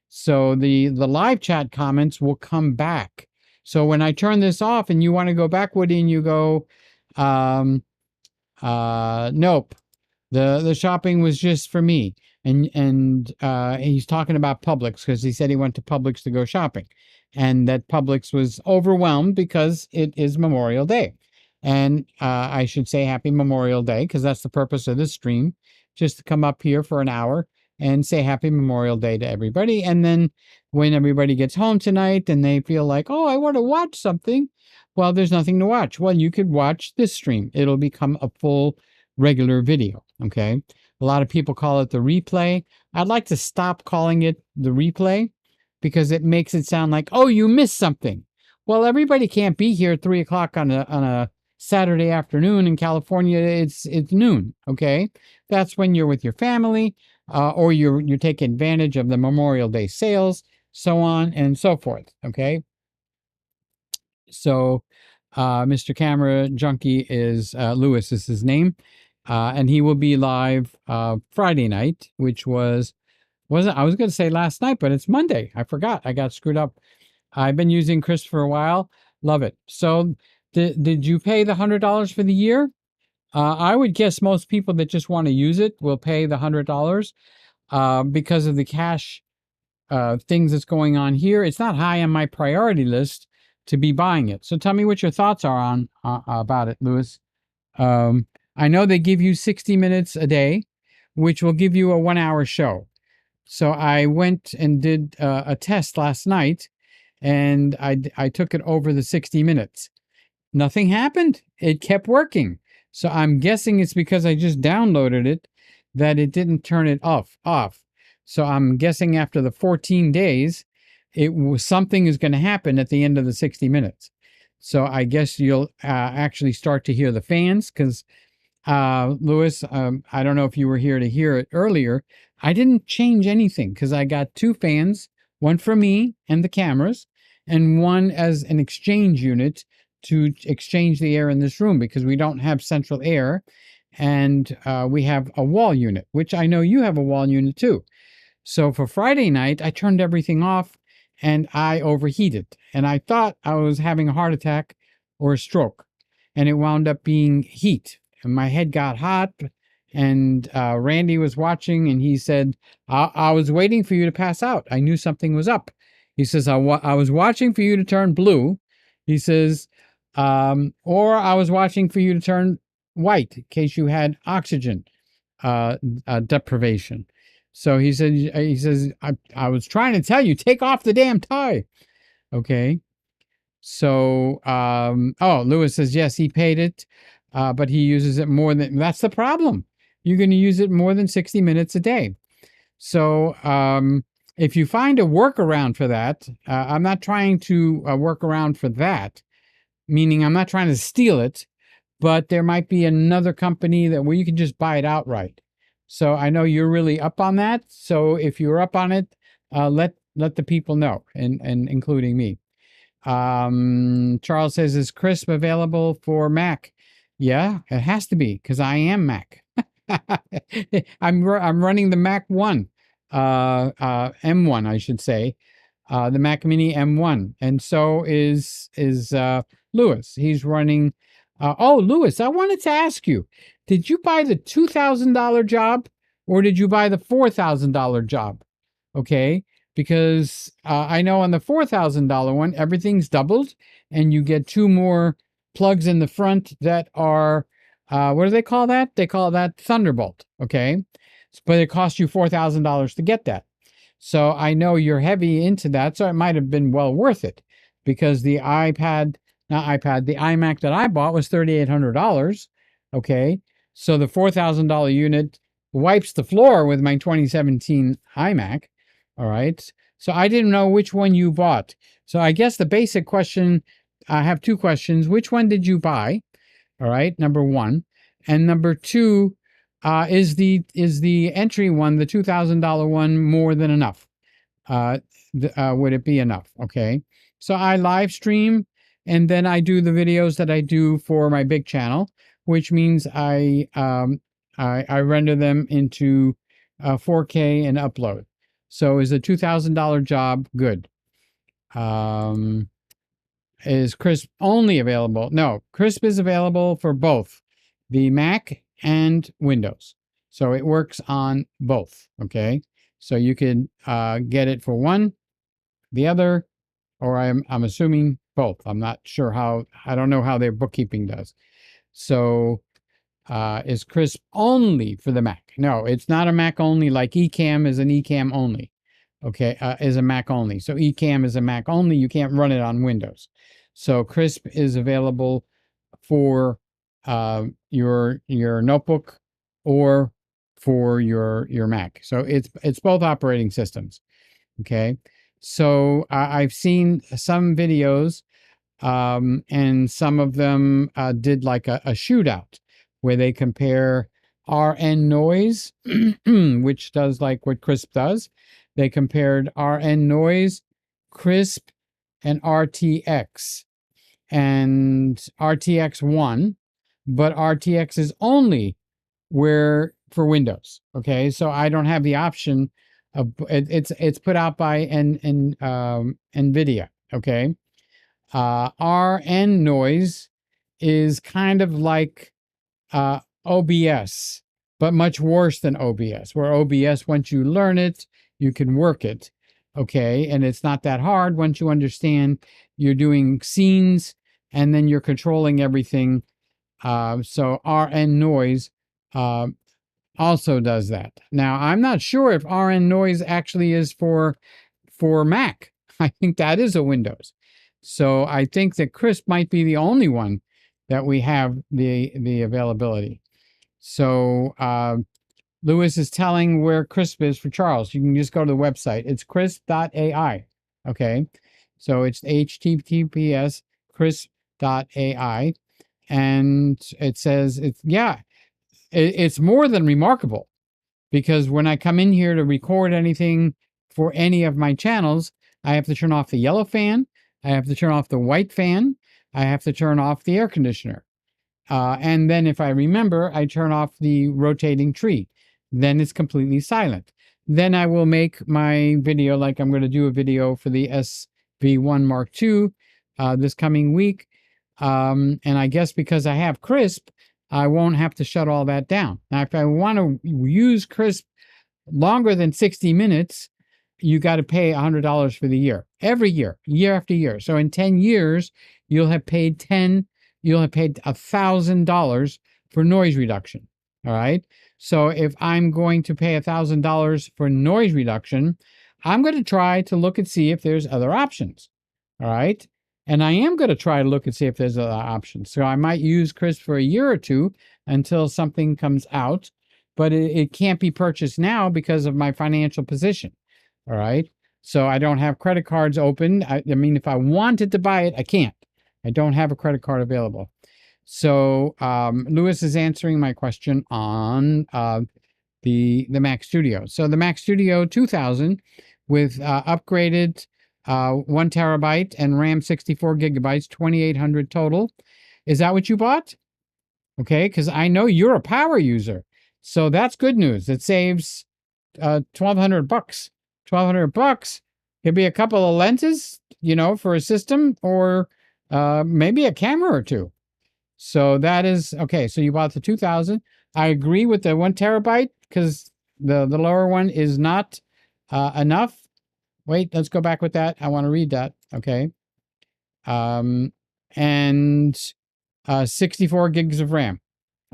So the live chat comments will come back. So when I turn this off and you want to go back, Woody, and you go, nope, the shopping was just for me. And he's talking about Publix because he said he went to Publix to go shopping, and that Publix was overwhelmed because it is Memorial Day. And I should say Happy Memorial Day because that's the purpose of this stream, just to come up here for an hour and say Happy Memorial Day to everybody. And then when everybody gets home tonight and they feel like, oh, I want to watch something, well, there's nothing to watch. Well, you could watch this stream. It'll become a full regular video, okay? A lot of people call it the replay. I'd like to stop calling it the replay because it makes it sound like, oh, you missed something. Well, everybody can't be here at 3 o'clock on a Saturday afternoon in California. It's noon, okay? That's when you're with your family, or you're taking advantage of the Memorial Day sales, so on and so forth, okay? So Mr. Camera Junkie is Lewis is his name. And he will be live Friday night, which I was going to say last night, but it's Monday. I forgot. I got screwed up. I've been using Chris for a while. Love it. So did you pay the $100 for the year? I would guess most people that just want to use it will pay the $100 because of the cash things that's going on here. It's not high on my priority list to be buying it. So tell me what your thoughts are on about it, Lewis. I know they give you 60 minutes a day, which will give you a 1-hour show. So I went and did a test last night, and I took it over the 60 minutes. Nothing happened. It kept working. So I'm guessing it's because I just downloaded it that it didn't turn it off. So I'm guessing after the 14 days, something is going to happen at the end of the 60 minutes. So I guess you'll actually start to hear the fans because Lewis, I don't know if you were here to hear it earlier. I didn't change anything because I got 2 fans, one for me and the cameras, and one as an exchange unit to exchange the air in this room because we don't have central air, and we have a wall unit, which I know you have a wall unit too. So for Friday night, I turned everything off and I overheated, and I thought I was having a heart attack or a stroke, and it wound up being heat. And my head got hot, and Randy was watching, and he said, I was waiting for you to pass out. I knew something was up. He says, I was watching for you to turn blue. He says, or I was watching for you to turn white in case you had oxygen deprivation. So he says, I was trying to tell you, take off the damn tie. Okay. So, Lewis says, yes, he paid it. But he uses it more than, that's the problem. You're going to use it more than 60 minutes a day. So if you find a workaround for that, I'm not trying to work around for that, meaning I'm not trying to steal it, but there might be another company where you can just buy it outright. So I know you're really up on that. So if you're up on it, let the people know, and including me. Charles says, is Crisp available for Mac? Yeah, it has to be because I am Mac. I'm running the Mac 1, M1, I should say, the Mac Mini M1, and so is Lewis. He's running. Lewis, I wanted to ask you, did you buy the $2,000 job or did you buy the $4,000 job? Okay, because I know on the $4,000 one, everything's doubled, and you get 2 more plugs in the front that are, what do they call that? They call that Thunderbolt, okay? But it costs you $4,000 to get that. So I know you're heavy into that, so it might have been well worth it because the iMac that I bought was $3,800, okay? So the $4,000 unit wipes the floor with my 2017 iMac, all right? So I didn't know which one you bought. So I guess the basic question, I have 2 questions. Which one did you buy? All right, number 1. And number 2, is the entry one, the $2,000 one, more than enough? would it be enough? Okay. So I live stream, and then I do the videos that I do for my big channel, which means I render them into 4K and upload. So is a $2,000 job good? Is Crisp only available? No, Crisp is available for both the Mac and Windows. So it works on both. Okay. So you can get it for one, the other, or I'm assuming both. I'm not sure how, I don't know how their bookkeeping does. So is Crisp only for the Mac? No, it's not a Mac only, like Ecamm is an Ecamm only. Okay, is a Mac only. So Ecamm is a Mac only. You can't run it on Windows. So Crisp is available for your notebook or for your Mac. So it's both operating systems. Okay, so I've seen some videos, and some of them did like a shootout where they compare RN noise, which does like what Crisp does. They compared RN noise, Crisp, and RTX. And RTX won, but RTX is only where for Windows. Okay, so I don't have the option of it's put out by NVIDIA. Okay, RN noise is kind of like OBS, but much worse than OBS, where OBS, once you learn it, you can work it. Okay, and it's not that hard once you understand you're doing scenes and then you're controlling everything. So RN noise also does that. Now, I'm not sure if RN noise actually is for Mac. I think that is a Windows. So I think that Crisp might be the only one that we have the availability. So Lewis is telling where Crisp is for Charles. You can just go to the website. It's crisp.ai. Okay. So it's HTTPS crisp.ai. And it says it's more than remarkable, because when I come in here to record anything for any of my channels, I have to turn off the yellow fan. I have to turn off the white fan. I have to turn off the air conditioner. And then if I remember, I turn off the rotating tree. Then it's completely silent. Then I will make my video, like I'm going to do a video for the SV1 Mark II this coming week. And I guess because I have Crisp, I won't have to shut all that down. Now, if I want to use Crisp longer than 60 minutes, you got to pay $100 for the year, every year, year after year. So in 10 years, you'll have paid $1,000 for noise reduction. All right. So if I'm going to pay $1,000 for noise reduction, I'm going to try to look and see if there's other options. All right. And I am going to try to look and see if there's other options. So I might use Crisp for a year or two until something comes out, but it can't be purchased now because of my financial position. All right. So I don't have credit cards open. I mean, if I wanted to buy it, I can't. I don't have a credit card available. So Lewis is answering my question on the Mac Studio. So the Mac Studio 2000 with upgraded 1 terabyte and RAM 64 gigabytes, 2,800 total. Is that what you bought? Okay, because I know you're a power user. So that's good news. It saves $1,200. $1,200 could be a couple of lenses, for a system, or maybe a camera or two. So that is okay. So you bought the 2000. I agree with the 1 terabyte because the lower one is not enough. Wait, let's go back with that. I want to read that. Okay. And 64 gigs of RAM.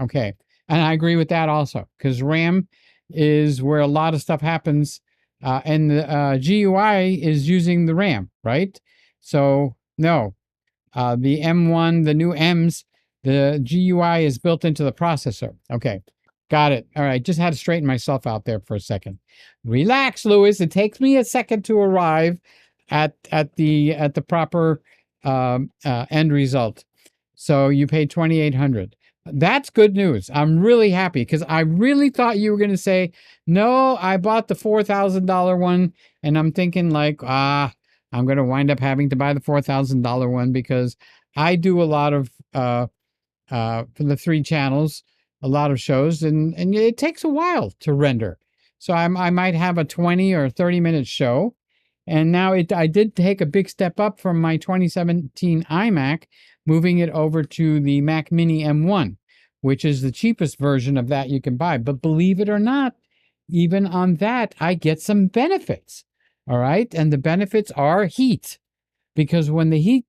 Okay. And I agree with that also, because RAM is where a lot of stuff happens. And the GUI is using the RAM, right? So no, the M1, the new M's, the GUI is built into the processor. Okay, got it. All right, just had to straighten myself out there for a second. Relax, Lewis. It takes me a second to arrive at the proper end result. So you paid $2,800. That's good news. I'm really happy because I really thought you were going to say, no, I bought the $4,000 one. And I'm thinking like, I'm going to wind up having to buy the $4,000 one because I do a lot of, for the 3 channels, a lot of shows, and it takes a while to render. So I might have a 20 or 30-minute show. And now I did take a big step up from my 2017 iMac, moving it over to the Mac Mini M1, which is the cheapest version of that you can buy. But believe it or not, even on that, I get some benefits. All right. And the benefits are heat, because when the heat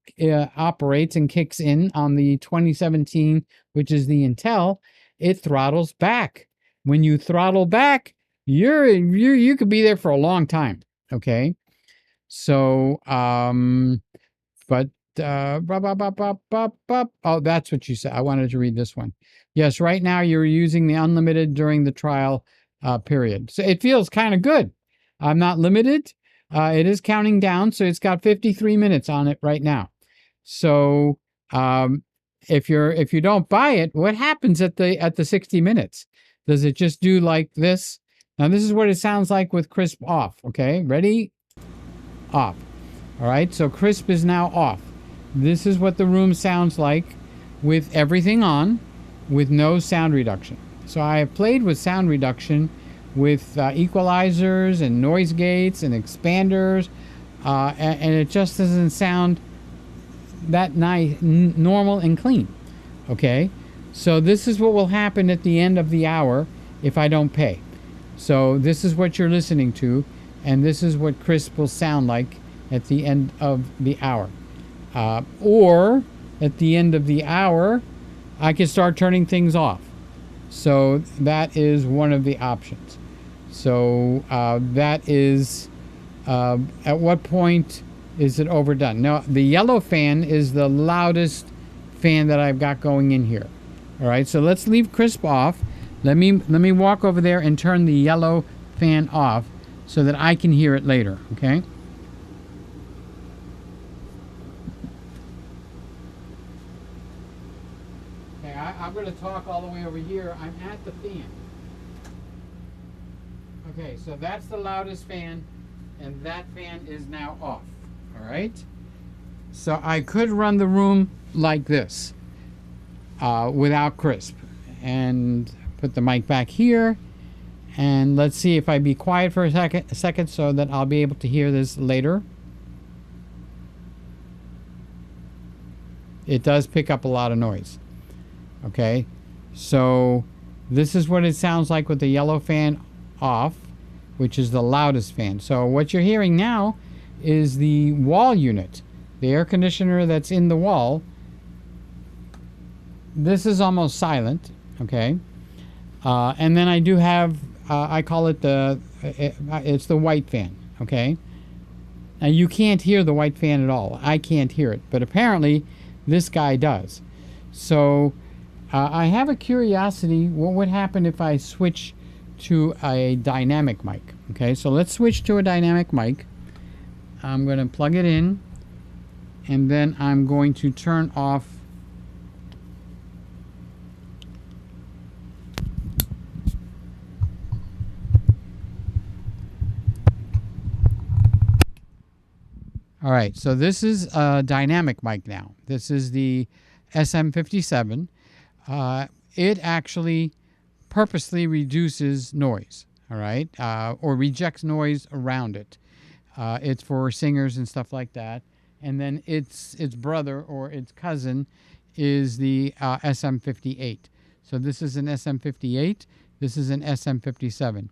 operates and kicks in on the 2017, which is the Intel, it throttles back. When you throttle back, you could be there for a long time. Okay. So, but oh, that's what you said. I wanted to read this one. Yes, right now you're using the unlimited during the trial period. So it feels kind of good. I'm not limited. It is counting down, so it's got 53 minutes on it right now. So if you don't buy it, what happens at the 60 minutes? Does it just do like this? Now this is what it sounds like with crisp off. Okay, ready? Off. All right, so crisp is now off. This is what the room sounds like with everything on, with no sound reduction. So I have played with sound reduction with equalizers and noise gates and expanders, and it just doesn't sound that nice, normal and clean. Okay, so this is what will happen at the end of the hour if I don't pay. So this is what you're listening to, and this is what crisp will sound like at the end of the hour. Or at the end of the hour, I can start turning things off. So that is one of the options. So that is, at what point is it overdone? Now, the yellow fan is the loudest fan that I've got going in here. All right, so let's leave crisp off. Let me walk over there and turn the yellow fan off so that I can hear it later, okay? Okay, I'm going to talk all the way over here. I'm at the fan. Okay, so that's the loudest fan, and that fan is now off, all right? So I could run the room like this without crisp, and put the mic back here. And let's see if I be quiet for a second so that I'll be able to hear this later. It does pick up a lot of noise. Okay, so this is what it sounds like with the yellow fan off, which is the loudest fan. So what you're hearing now is the wall unit, the air conditioner that's in the wall. This is almost silent, okay? And then I do have, I call it it's the white fan, okay? Now you can't hear the white fan at all. I can't hear it, but apparently this guy does. So I have a curiosity, what would happen if I switch to a dynamic mic? Okay, so let's switch to a dynamic mic. I'm going to plug it in, and then I'm going to turn off All right, so this is a dynamic mic now. This is the SM57. It actually purposely reduces noise, all right, or rejects noise around it. It's for singers and stuff like that. And then its brother or its cousin is the SM58. So this is an SM58. This is an SM57.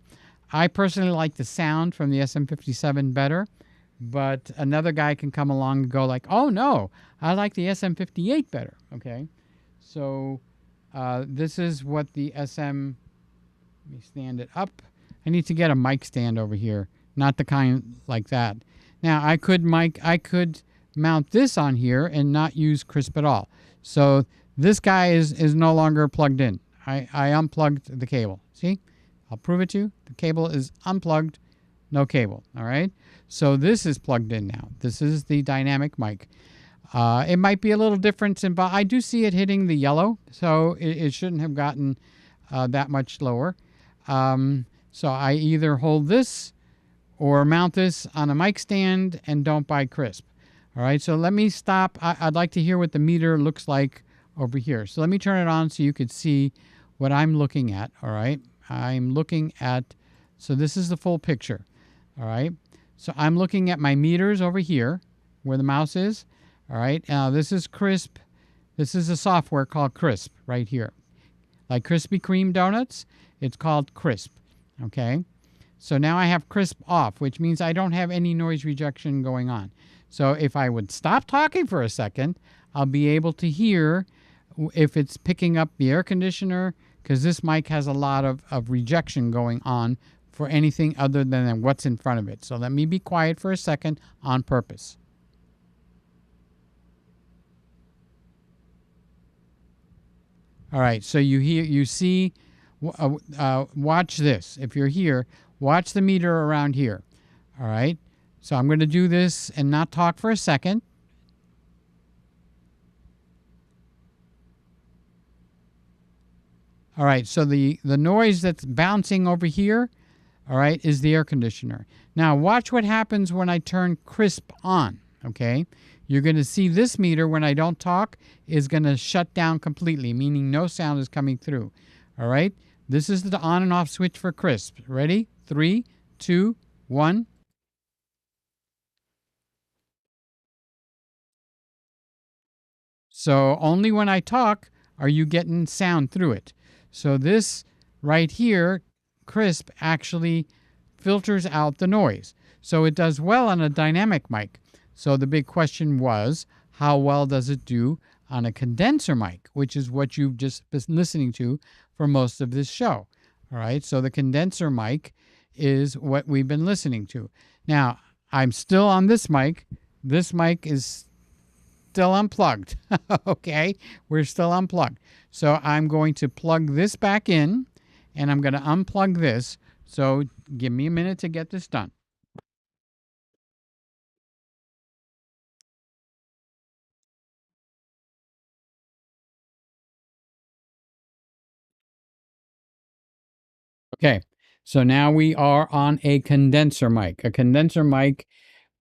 I personally like the sound from the SM57 better. But another guy can come along and go like, oh no, I like the SM58 better, okay? So this is what the SM, let me stand it up. I need to get a mic stand over here, not the kind like that. Now I could mount this on here and not use crisp at all. So this guy is no longer plugged in. I unplugged the cable, see? I'll prove it to you. The cable is unplugged, no cable, all right? So this is plugged in now. This is the dynamic mic. It might be a little difference in, but I do see it hitting the yellow, so it shouldn't have gotten that much lower. So I either hold this or mount this on a mic stand and don't buy crisp. All right, so let me stop. I'd like to hear what the meter looks like over here. So let me turn it on so you could see what I'm looking at. All right, I'm looking at, so this is the full picture. All right, so I'm looking at my meters over here where the mouse is. All right, now this is crisp. This is a software called Crisp right here. Like Krispy Kreme donuts, it's called Crisp. Okay, so now I have Crisp off, which means I don't have any noise rejection going on. So if I would stop talking for a second, I'll be able to hear if it's picking up the air conditioner, because this mic has a lot of rejection going on for anything other than what's in front of it. So let me be quiet for a second on purpose. All right, so you see, watch this. If you're here, watch the meter around here. All right, so I'm going to do this and not talk for a second. All right, so the noise that's bouncing over here, all right, is the air conditioner. Now watch what happens when I turn Crisp on, okay? You're going to see this meter, when I don't talk, is going to shut down completely, meaning no sound is coming through. All right? This is the on and off switch for Crisp. Ready? 3, 2, 1. So only when I talk are you getting sound through it. So this right here, Crisp, actually filters out the noise. So it does well on a dynamic mic. So the big question was, how well does it do on a condenser mic, which is what you've just been listening to for most of this show. All right, so the condenser mic is what we've been listening to. Now, I'm still on this mic. This mic is still unplugged. Okay, we're still unplugged. So I'm going to plug this back in, and I'm going to unplug this. So give me a minute to get this done. Okay, so now we are on a condenser mic. A condenser mic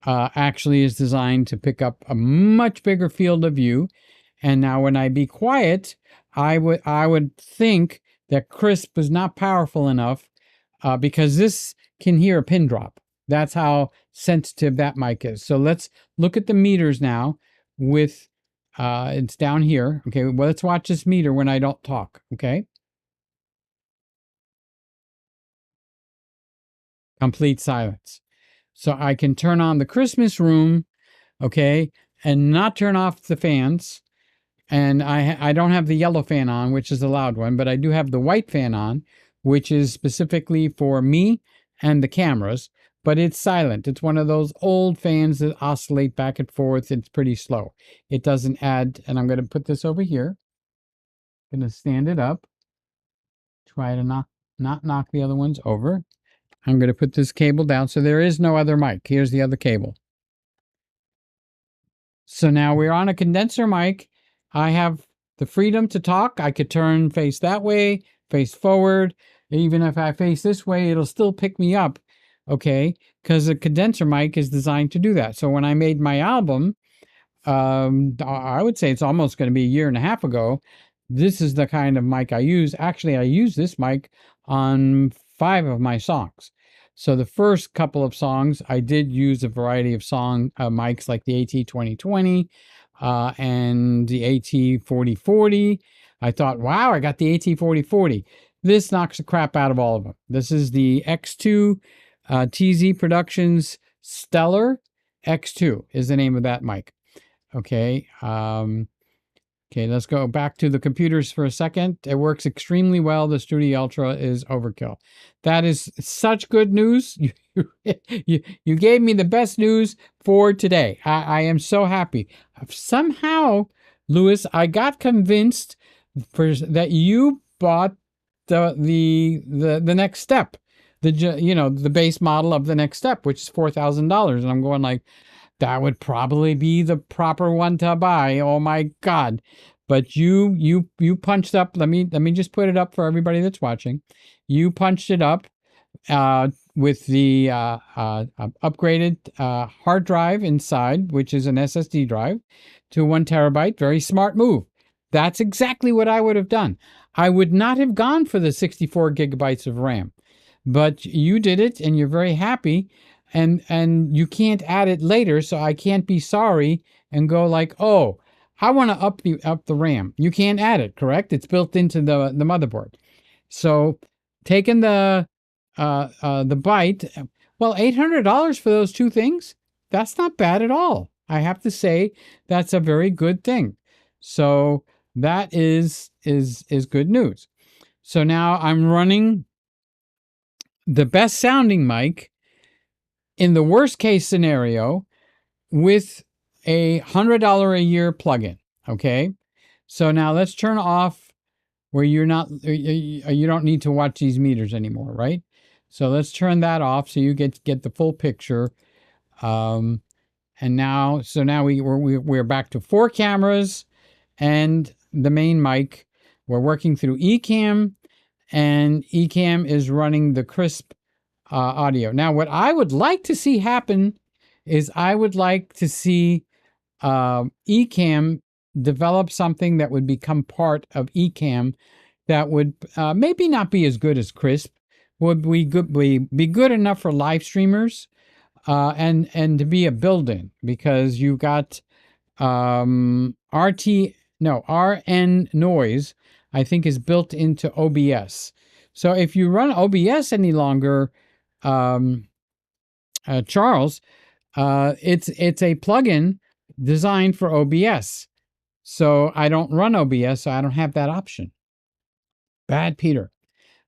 actually is designed to pick up a much bigger field of view. And now when I be quiet, I would think that Crisp was not powerful enough because this can hear a pin drop. That's how sensitive that mic is. So let's look at the meters now with, it's down here. Okay, well, let's watch this meter when I don't talk, okay? Complete silence. So I can turn on the Christmas room, okay, and not turn off the fans. And I don't have the yellow fan on, which is the loud one, but I do have the white fan on, which is specifically for me and the cameras, but it's silent. It's one of those old fans that oscillate back and forth. It's pretty slow. It doesn't add, and I'm going to put this over here. I'm going to stand it up. Try to not knock the other ones over. I'm going to put this cable down. So there is no other mic. Here's the other cable. So now we're on a condenser mic. I have the freedom to talk. I could turn face that way, face forward. Even if I face this way, it'll still pick me up, okay? Because a condenser mic is designed to do that. So when I made my album, I would say it's almost going to be a year and a half ago, this is the kind of mic I use. Actually, I use this mic on 5 of my songs. So the first couple of songs, I did use a variety of song mics like the AT2020 and the AT4040. I thought, wow, I got the AT4040. This knocks the crap out of all of them. This is the X2 TZ Productions Stellar X2 is the name of that mic. Okay. Okay, let's go back to the computers for a second. It works extremely well. The Studio Ultra is overkill. That is such good news. You gave me the best news for today. I am so happy. Somehow, Louis, I got convinced that you bought the next step. The base model of the next step, which is $4,000. And I'm going like, that would probably be the proper one to buy. Oh my God. But you punched up. Let me just put it up for everybody that's watching. You punched it up with the upgraded hard drive inside, which is an SSD drive, to 1 terabyte. Very smart move. That's exactly what I would have done. I would not have gone for the 64 gigabytes of RAM, but you did it, and you're very happy, and you can't add it later, so I can't be sorry and go like, oh, I want to up the RAM. You can't add it, correct? It's built into the motherboard. So taking the byte, well, $800 for those two things, that's not bad at all. I have to say that's a very good thing. So that is good news. So now I'm running the best sounding mic in the worst case scenario with a $100 a year plugin. Okay. So now let's turn off where you don't need to watch these meters anymore, right? So let's turn that off so you get the full picture. And now we're back to 4 cameras and the main mic. We're working through Ecamm, and Ecamm is running the crisp audio. Now, what I would like to see happen is I would like to see Ecamm develop something that would become part of Ecamm that would maybe not be as good as crisp, would be good enough for live streamers, and to be a built-in, because you got RN noise, I think, is built into OBS. So if you run OBS any longer, Charles, it's a plugin designed for OBS. So I don't run OBS, so I don't have that option. Bad Peter.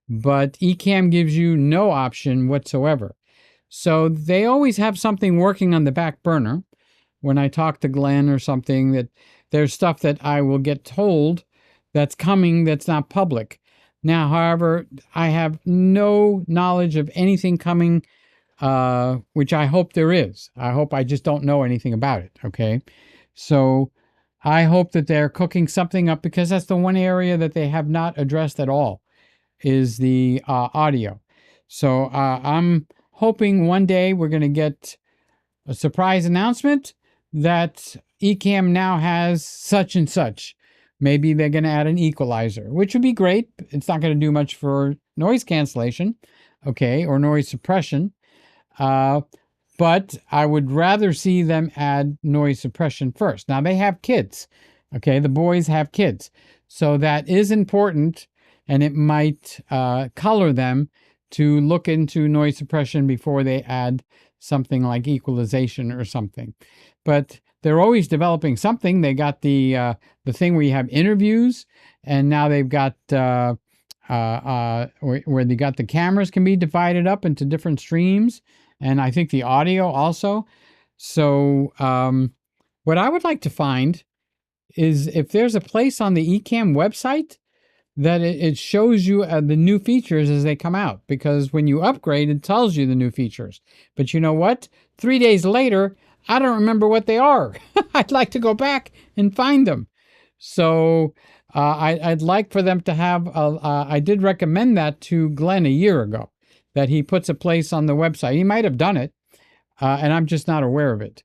But Ecamm gives you no option whatsoever. So they always have something working on the back burner. When I talk to Glenn or something, that there's stuff that I will get told that's coming that's not public. Now, however, I have no knowledge of anything coming, which I hope there is. I hope I just don't know anything about it, okay? So I hope that they're cooking something up, because that's the one area that they have not addressed at all, is the audio. So I'm hoping one day we're going to get a surprise announcement that Ecamm now has such and such. Maybe they're going to add an equalizer, which would be great. It's not going to do much for noise cancellation, okay, or noise suppression. But I would rather see them add noise suppression first. Now, they have kids, okay? The boys have kids. So that is important, and it might color them to look into noise suppression before they add something like equalization or something. But they're always developing something. They got the thing where you have interviews, and now they've got where they got the cameras can be divided up into different streams, and I think the audio also. So what I would like to find is if there's a place on the Ecamm website that it shows you the new features as they come out, because when you upgrade, it tells you the new features. But you know what? 3 days later, I don't remember what they are. I'd like to go back and find them. So I'd like for them to have, I did recommend that to Glenn a year ago, that he puts a place on the website. He might have done it, and I'm just not aware of it.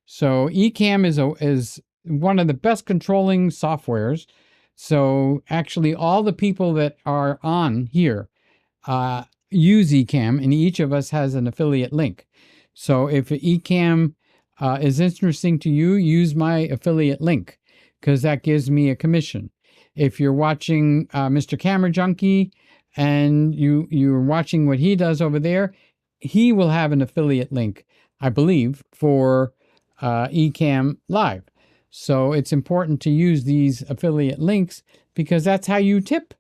So Ecamm is one of the best controlling softwares. So actually all the people that are on here use Ecamm, and each of us has an affiliate link. So if Ecamm is interesting to you, use my affiliate link, because that gives me a commission. If you're watching Mr. Camera Junkie and you're watching what he does over there, he will have an affiliate link, I believe, for Ecamm Live. So it's important to use these affiliate links, because that's how you tip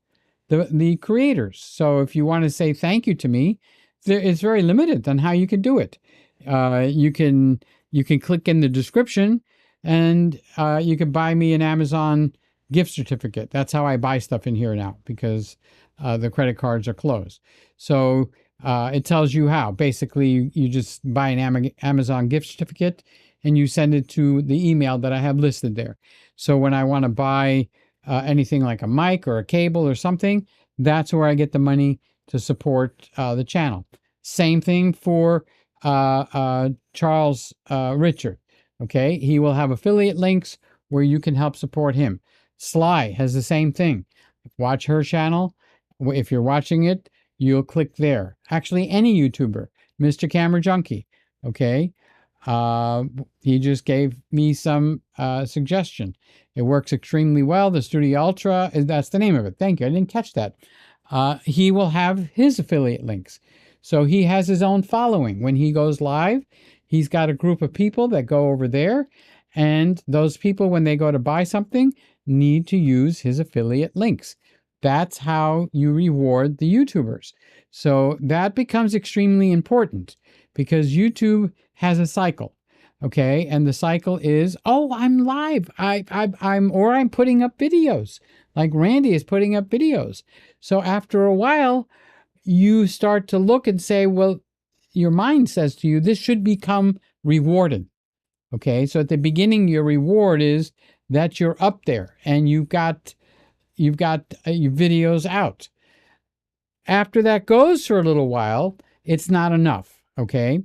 the creators. So if you want to say thank you to me, it's very limited on how you can do it. You can click in the description, and you can buy me an Amazon gift certificate. That's how I buy stuff in here now, because the credit cards are closed. So it tells you how. Basically, you just buy an Amazon gift certificate, and you send it to the email that I have listed there. So when I want to buy anything like a mic or a cable or something, that's where I get the money to support the channel. Same thing for Charles Richard. Okay, he will have affiliate links where you can help support him. Sly has the same thing. Watch her channel. If you're watching it, you'll click there. Actually, any YouTuber, Mr. Camera Junkie. Okay, he just gave me some suggestion. It works extremely well. The Studio Ultra, that's the name of it. Thank you. I didn't catch that. He will have his affiliate links. So he has his own following. When he goes live, he's got a group of people that go over there. And those people, when they go to buy something, need to use his affiliate links. That's how you reward the YouTubers. So that becomes extremely important because YouTube has a cycle. Okay, and the cycle is, oh, I'm live. I'm putting up videos. Like Randy is putting up videos. So after a while, you start to look and say, well, your mind says to you, this should become rewarded. Okay, so at the beginning, your reward is that you're up there and you've got your videos out. After that goes for a little while, it's not enough. Okay,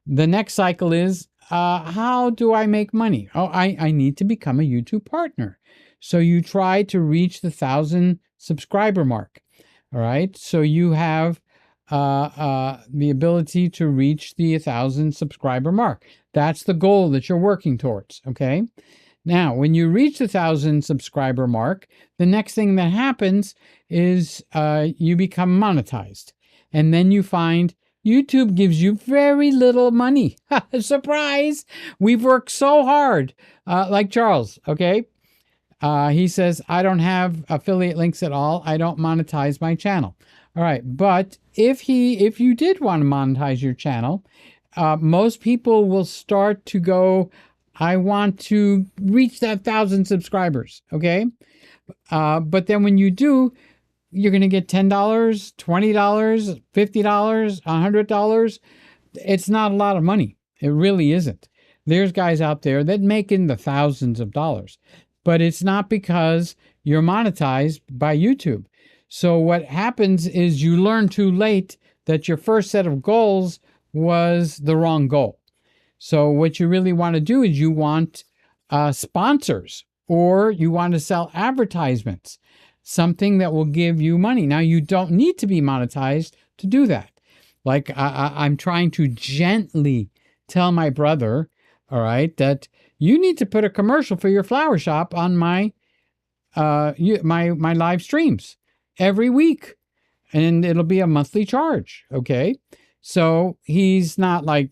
the next cycle is, how do I make money? Oh, I need to become a YouTube partner. So you try to reach the 1,000 subscriber mark. All right. So you have the ability to reach the 1,000 subscriber mark. That's the goal that you're working towards. Okay. Now, when you reach the 1,000 subscriber mark, the next thing that happens is you become monetized. And then you find YouTube gives you very little money. Surprise! We've worked so hard. Like Charles, okay? He says, I don't have affiliate links at all. I don't monetize my channel. All right, but if you did want to monetize your channel, most people will start to go, I want to reach that 1,000 subscribers, okay? But then when you do, you're going to get $10, $20, $50, $100. It's not a lot of money. It really isn't. There's guys out there that make in the thousands of dollars, but it's not because you're monetized by YouTube. So what happens is you learn too late that your first set of goals was the wrong goal. So what you really want to do is you want sponsors, or you want to sell advertisements, something that will give you money. Now, you don't need to be monetized to do that. Like I'm trying to gently tell my brother, all right, that you need to put a commercial for your flower shop on my live streams every week, and it'll be a monthly charge. Okay, so he's not like,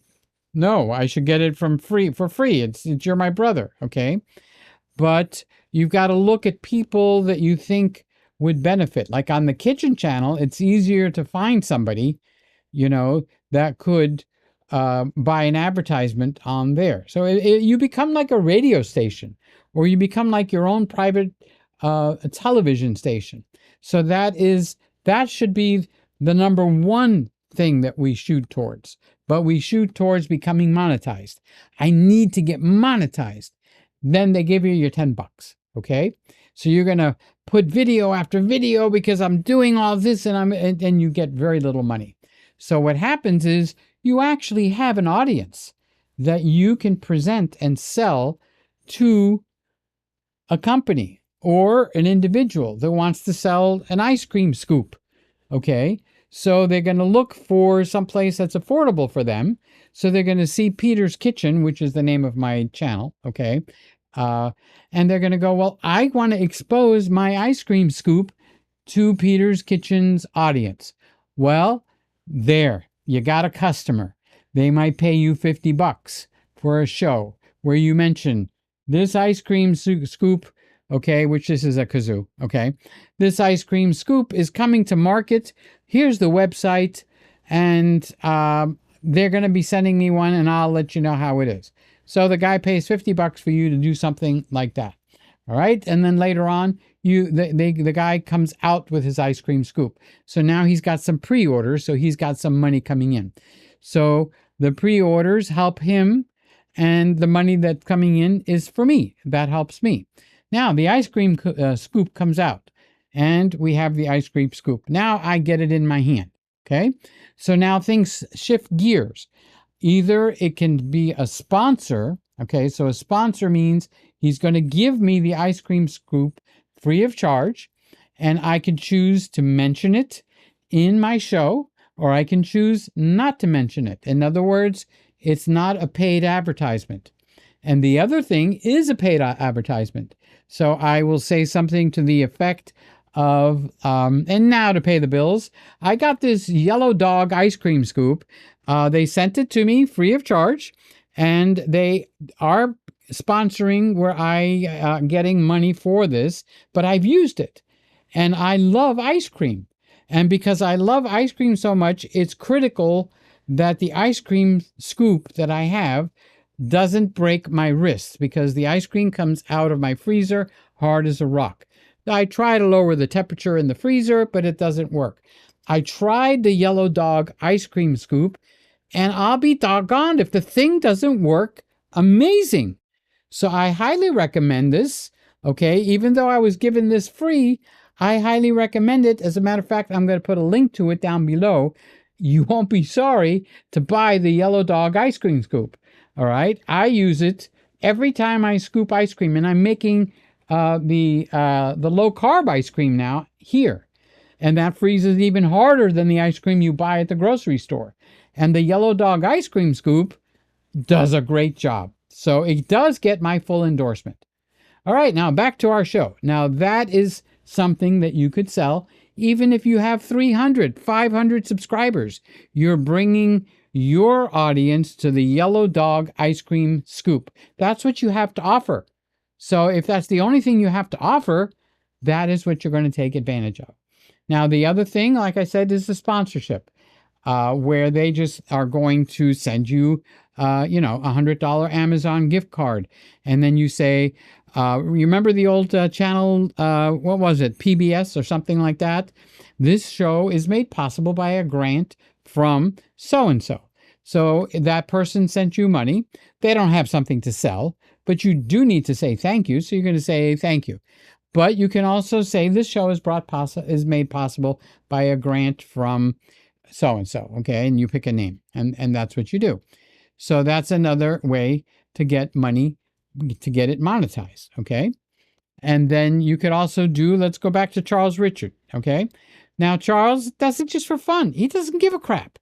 no, I should get it for free. It's you're my brother. Okay, but you've got to look at people that you think would benefit. Like on the kitchen channel, it's easier to find somebody, that could buy an advertisement on there. So you become like a radio station, or you become like your own private television station. So that should be the number one thing that we shoot towards. But we shoot towards becoming monetized. I need to get monetized. Then they give you your $10. Okay, so you're gonna put video after video because I'm doing all this, and you get very little money. So what happens is you actually have an audience that you can present and sell to a company or an individual that wants to sell an ice cream scoop. Okay, so they're going to look for someplace that's affordable for them. So they're going to see PetersKitchen, which is the name of my channel. Okay. And they're going to go, well, I want to expose my ice cream scoop to PetersKitchen's audience. Well, there, you got a customer. They might pay you $50 for a show where you mention this ice cream scoop, okay, which this is a kazoo, okay? This ice cream scoop is coming to market. Here's the website, and they're going to be sending me one, and I'll let you know how it is. So the guy pays $50 for you to do something like that. All right. And then later on, the guy comes out with his ice cream scoop. So now he's got some pre-orders. So he's got some money coming in. So the pre-orders help him and the money that's coming in is for me. That helps me. Now the ice cream scoop comes out, and we have the ice cream scoop. Now I get it in my hand. Okay, so now things shift gears. Either it can be a sponsor. Okay, so a sponsor means he's going to give me the ice cream scoop free of charge, and I can choose to mention it in my show, or I can choose not to mention it. In other words, it's not a paid advertisement. And the other thing is a paid advertisement. So I will say something to the effect of, and now to pay the bills, I got this Yellow Dog ice cream scoop. They sent it to me free of charge, and they are sponsoring where I getting money for this, but I've used it. And I love ice cream. And because I love ice cream so much, it's critical that the ice cream scoop that I have doesn't break my wrists, because the ice cream comes out of my freezer hard as a rock. I try to lower the temperature in the freezer, but it doesn't work. I tried the Yellow Dog ice cream scoop, and I'll be doggone if the thing doesn't work amazing. So I highly recommend this. Okay, even though I was given this free, I highly recommend it. As a matter of fact, I'm going to put a link to it down below. You won't be sorry to buy the Yellow Dog ice cream scoop. All right, I use it every time I scoop ice cream, and I'm making the low carb ice cream now here, and that freezes even harder than the ice cream you buy at the grocery store. And the Yellow Dog ice cream scoop does a great job, so it does get my full endorsement. All right, now back to our show. Now that is something that you could sell even if you have 300, 500 subscribers. You're bringing your audience to the Yellow Dog ice cream scoop. That's what you have to offer. So if that's the only thing you have to offer, that is what you're going to take advantage of. Now, the other thing, like I said, is the sponsorship, where they just are going to send you, $100 Amazon gift card. And then you say, remember the old channel, what was it, PBS or something like that? This show is made possible by a grant from so-and-so. So that person sent you money. They don't have something to sell, but you do need to say thank you. So you're going to say thank you. But you can also say this show is made possible by a grant from so-and-so. Okay, and you pick a name, and that's what you do. So that's another way to get money, to get it monetized. Okay, and then you could also do, let's go back to Charles Richard. Okay, now Charles does it just for fun. He doesn't give a crap.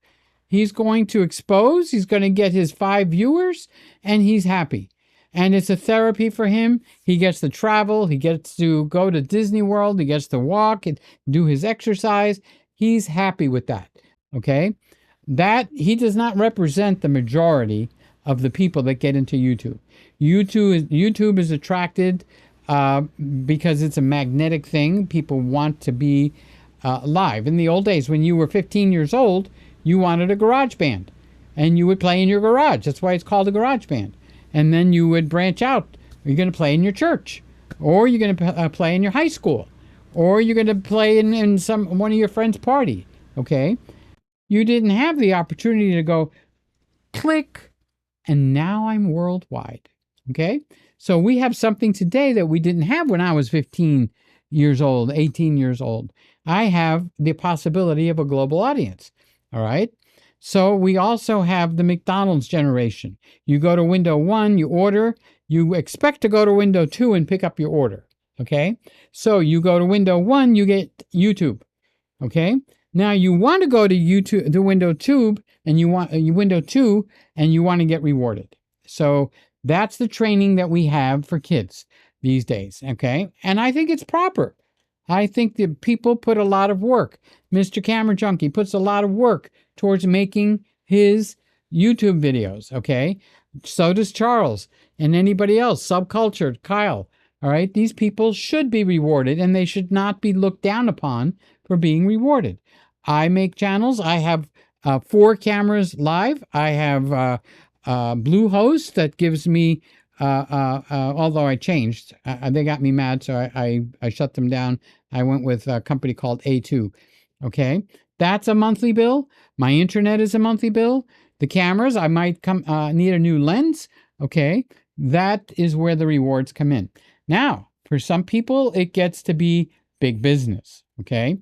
He's going to expose, he's going to get his 5 viewers, and he's happy. And it's a therapy for him. He gets to travel, he gets to go to Disney World, he gets to walk and do his exercise. He's happy with that. Okay, that he does not represent the majority of the people that get into YouTube. YouTube is attracted because it's a magnetic thing. People want to be live. In the old days, when you were 15 years old, you wanted a garage band, and you would play in your garage. That's why it's called a garage band. And then you would branch out. You're going to play in your church, or you're going to play in your high school, or you're going to play in one of your friends' party. Okay, you didn't have the opportunity to go click, and now I'm worldwide. Okay, so we have something today that we didn't have when I was 15 years old, 18 years old. I have the possibility of a global audience. All right. So we also have the McDonald's generation. You go to window 1, you order, you expect to go to window 2 and pick up your order. Okay. So you go to window 1, you get YouTube. Okay. Now you want to go to YouTube, the window 2, and you want to get rewarded. So that's the training that we have for kids these days. Okay. And I think it's proper. I think that people put a lot of work. Mr. Camera Junkie puts a lot of work towards making his YouTube videos, okay? So does Charles and anybody else, Subcultured, Kyle, all right? These people should be rewarded, and they should not be looked down upon for being rewarded. I make channels. I have 4 cameras live. I have Bluehost that gives me, although I changed, they got me mad, so I shut them down. I went with a company called A2. Okay, that's a monthly bill. My internet is a monthly bill. The cameras, I might need a new lens. Okay, that is where the rewards come in. Now, for some people, it gets to be big business. Okay,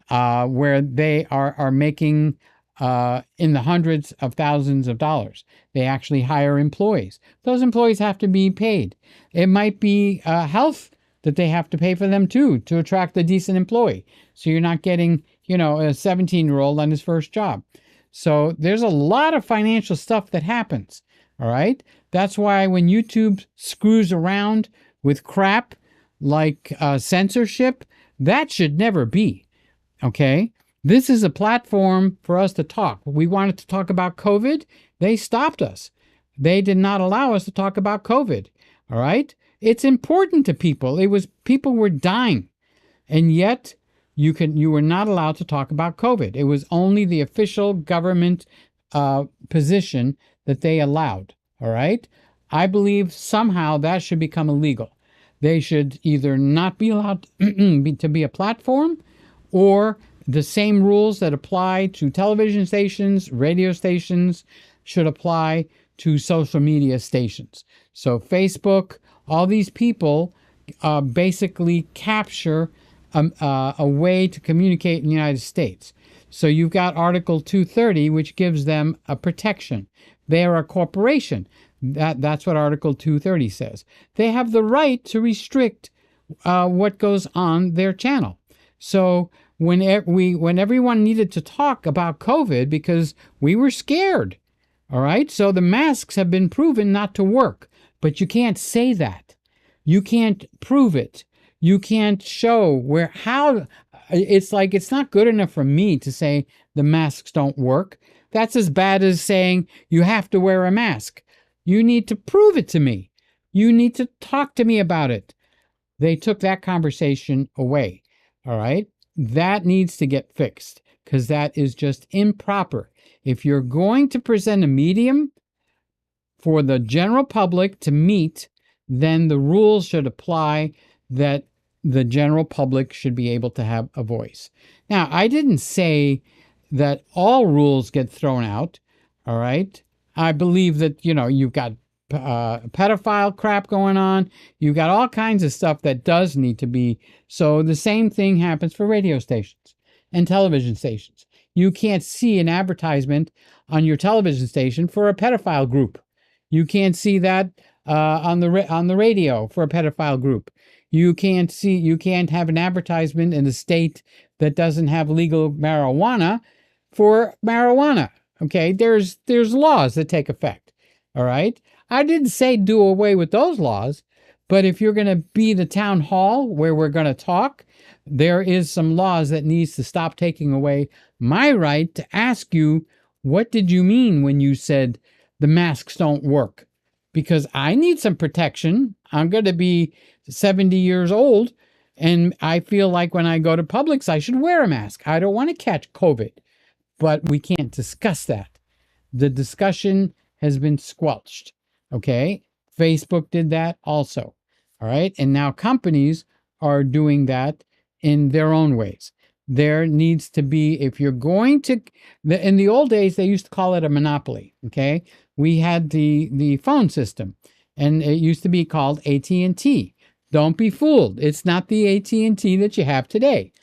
where they are making in the hundreds of thousands of dollars. They actually hire employees. Those employees have to be paid. It might be health that they have to pay for them too to attract a decent employee. So you're not getting, a 17-year-old on his first job. So there's a lot of financial stuff that happens. All right. That's why when YouTube screws around with crap like censorship, that should never be. Okay. This is a platform for us to talk. We wanted to talk about COVID. They stopped us. They did not allow us to talk about COVID. All right. It's important to people. People were dying, and yet you were not allowed to talk about COVID. It was only the official government position that they allowed. All right. I believe somehow that should become illegal. They should either not be allowed to be a platform, or the same rules that apply to television stations, radio stations, should apply to social media stations. So Facebook, all these people basically capture a way to communicate in the United States. So you've got Article 230, which gives them a protection. They are a corporation. That's what Article 230 says. They have the right to restrict what goes on their channel. So when everyone needed to talk about COVID because we were scared, all right? So the masks have been proven not to work, but you can't say that. You can't prove it. You can't show how. It's like it's not good enough for me to say the masks don't work. That's as bad as saying you have to wear a mask. You need to prove it to me. You need to talk to me about it. They took that conversation away, all right? That needs to get fixed because that is just improper. If you're going to present a medium for the general public to meet, then the rules should apply that the general public should be able to have a voice. Now, I didn't say that all rules get thrown out, all right? I believe that, you've got pedophile crap going on. You've got all kinds of stuff that does need to be. So the same thing happens for radio stations and television stations. You can't see an advertisement on your television station for a pedophile group. You can't see that on the radio for a pedophile group. You can't have an advertisement in a state that doesn't have legal marijuana for marijuana. Okay, there's laws that take effect. All right. I didn't say do away with those laws, but if you're going to be the town hall where we're going to talk, there is some laws that needs to stop taking away my right to ask you, what did you mean when you said the masks don't work? Because I need some protection. I'm going to be 70 years old, and I feel like when I go to Publix, I should wear a mask. I don't want to catch COVID, but we can't discuss that. The discussion has been squelched. Okay, Facebook did that also. All right, and now companies are doing that in their own ways. There needs to be, if you're going to, in the old days, they used to call it a monopoly. Okay, we had the phone system, and it used to be called AT&T. Don't be fooled. It's not the AT&T that you have today.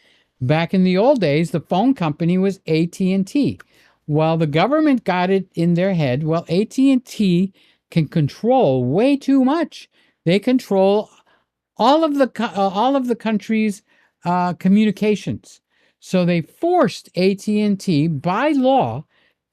Back in the old days, the phone company was AT&T. Well, the government got it in their head. Well, AT&T can control way too much. They control all of the country's communications. So they forced AT&T by law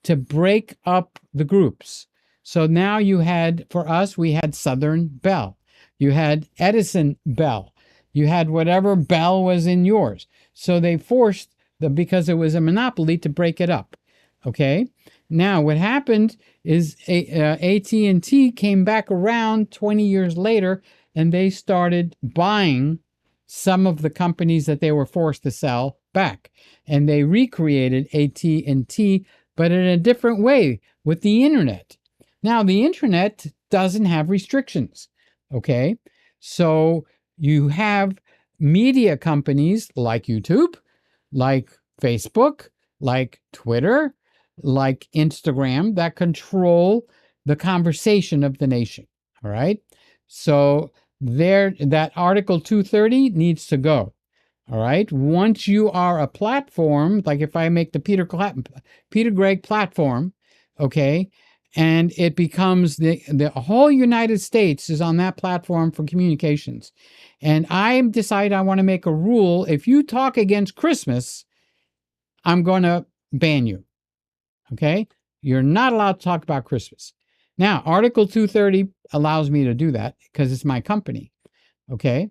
to break up the groups. So now we had Southern Bell. You had Edison Bell. You had whatever Bell was in yours. So they forced because it was a monopoly to break it up. Okay. Now what happened is AT&T came back around 20 years later, and they started buying some of the companies that they were forced to sell back, and they recreated AT&T, but in a different way with the internet. Now the internet doesn't have restrictions. Okay. So you have media companies like YouTube, like Facebook, like Twitter, like Instagram that control the conversation of the nation. All right. So that Article 230 needs to go. All right. Once you are a platform, like if I make the Peter Gregg platform, okay, and it becomes the whole United States is on that platform for communications. And I decide I want to make a rule. If you talk against Christmas, I'm going to ban you. Okay. You're not allowed to talk about Christmas. Now, Article 230 allows me to do that because it's my company. Okay.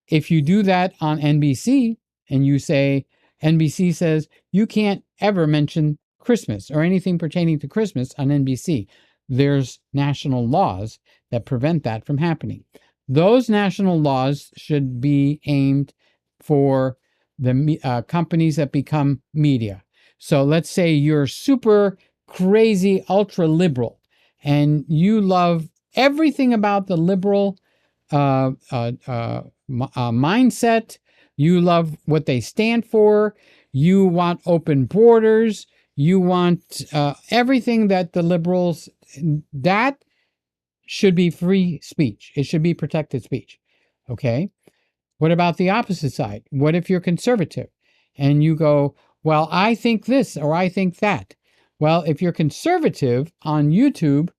If you do that on NBC and you say, NBC says you can't ever mention Christmas or anything pertaining to Christmas on NBC, there's national laws that prevent that from happening. Those national laws should be aimed for the companies that become media. So let's say you're super crazy, ultra liberal, and you love everything about the liberal mindset. You love what they stand for. You want open borders. You want everything that the liberals, that should be free speech. It should be protected speech. Okay. What about the opposite side? What if you're conservative and you go, well, I think this or I think that? Well, if you're conservative on YouTube,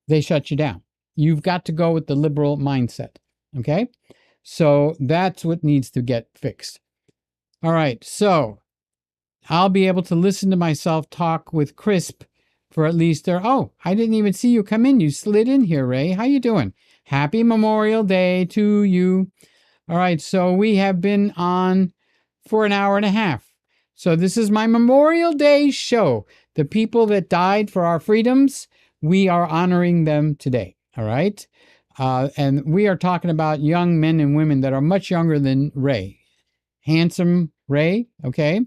they shut you down. You've got to go with the liberal mindset. Okay. So that's what needs to get fixed. All right. So I'll be able to listen to myself talk with Crisp for at least oh, I didn't even see you come in. You slid in here, Ray. How you doing? Happy Memorial Day to you. All right. So we have been on for an hour and a half. So this is my Memorial Day show. The people that died for our freedoms, we are honoring them today. All right. And we are talking about young men and women that are much younger than Ray. Handsome Ray, okay?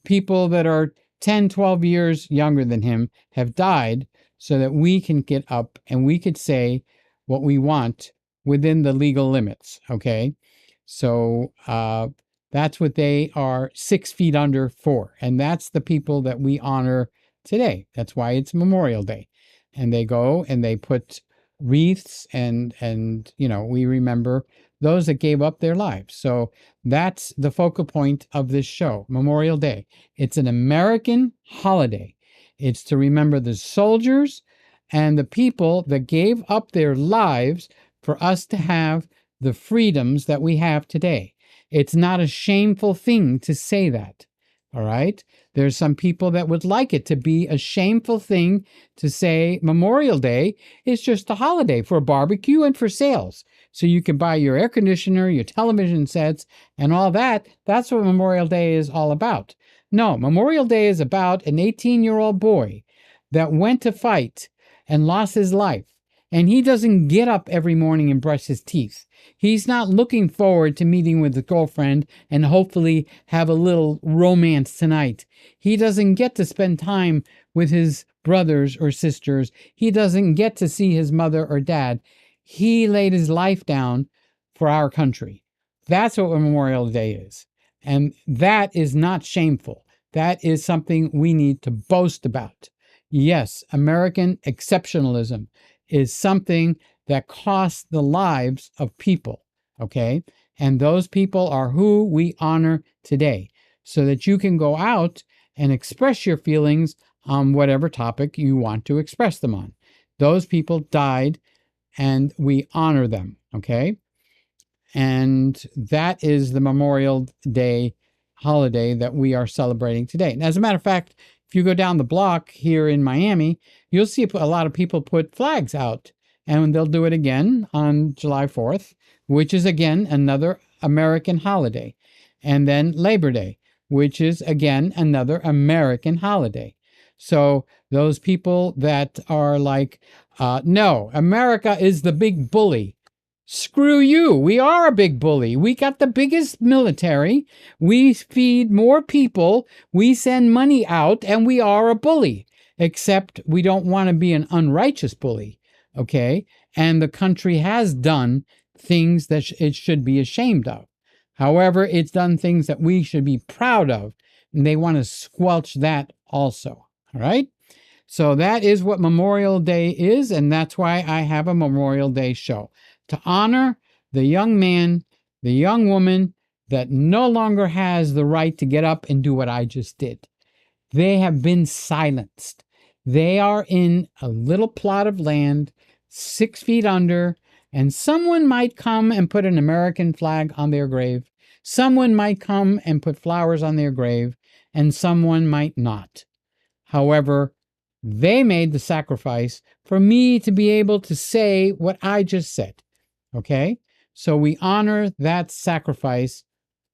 People that are 10, 12 years younger than him have died so that we can get up and we could say what we want within the legal limits, okay? So that's what they are 6 feet under for. And that's the people that we honor today. That's why it's Memorial Day. And they go and they put wreaths and we remember those that gave up their lives. So that's the focal point of this show, Memorial Day. It's an American holiday. It's to remember the soldiers and the people that gave up their lives for us to have the freedoms that we have today. It's not a shameful thing to say that. All right. There's some people that would like it to be a shameful thing to say Memorial Day is just a holiday for barbecue and for sales. So you can buy your air conditioner, your television sets, and all that. That's what Memorial Day is all about. No, Memorial Day is about an 18-year-old boy that went to fight and lost his life. And he doesn't get up every morning and brush his teeth. He's not looking forward to meeting with his girlfriend and hopefully have a little romance tonight. He doesn't get to spend time with his brothers or sisters. He doesn't get to see his mother or dad. He laid his life down for our country. That's what Memorial Day is. And that is not shameful. That is something we need to boast about. Yes, American exceptionalism is something that costs the lives of people, okay? And those people are who we honor today, so that you can go out and express your feelings on whatever topic you want to express them on. Those people died, and we honor them, okay? And that is the Memorial Day holiday that we are celebrating today. And as a matter of fact, if you go down the block here in Miami, you'll see a lot of people put flags out, and they'll do it again on July 4th, which is again another American holiday. And then Labor Day, which is again another American holiday. So those people that are like, no, America is the big bully. Screw you. We are a big bully. We got the biggest military. We feed more people. We send money out, and we are a bully. Except we don't want to be an unrighteous bully. Okay? And the country has done things that it should be ashamed of. However, it's done things that we should be proud of. And they want to squelch that also. All right? So that is what Memorial Day is, and that's why I have a Memorial Day show, to honor the young man, the young woman that no longer has the right to get up and do what I just did. They have been silenced. They are in a little plot of land, 6 feet under, and someone might come and put an American flag on their grave. Someone might come and put flowers on their grave, and someone might not. However, they made the sacrifice for me to be able to say what I just said. Okay? So we honor that sacrifice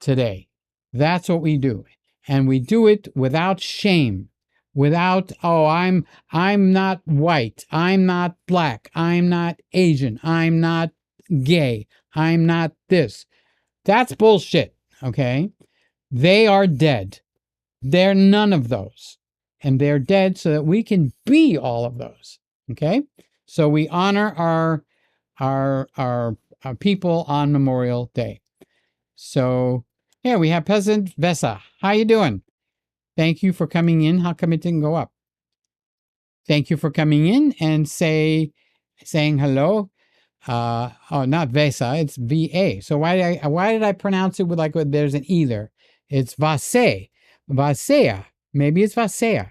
today. That's what we do. And we do it without shame. Without, oh, I'm not white. I'm not black. I'm not Asian. I'm not gay. I'm not this. That's bullshit. Okay? They are dead. They're none of those. And they're dead so that we can be all of those. Okay? So we honor our people on Memorial Day. So yeah, we have Peasant Vesa. How you doing? Thank you for coming in. How come it didn't go up? Thank you for coming in and saying hello. Oh, not Vesa, it's VA. So why did I pronounce it with like there's an E there? It's Vase. Vasea. Maybe it's Vasea.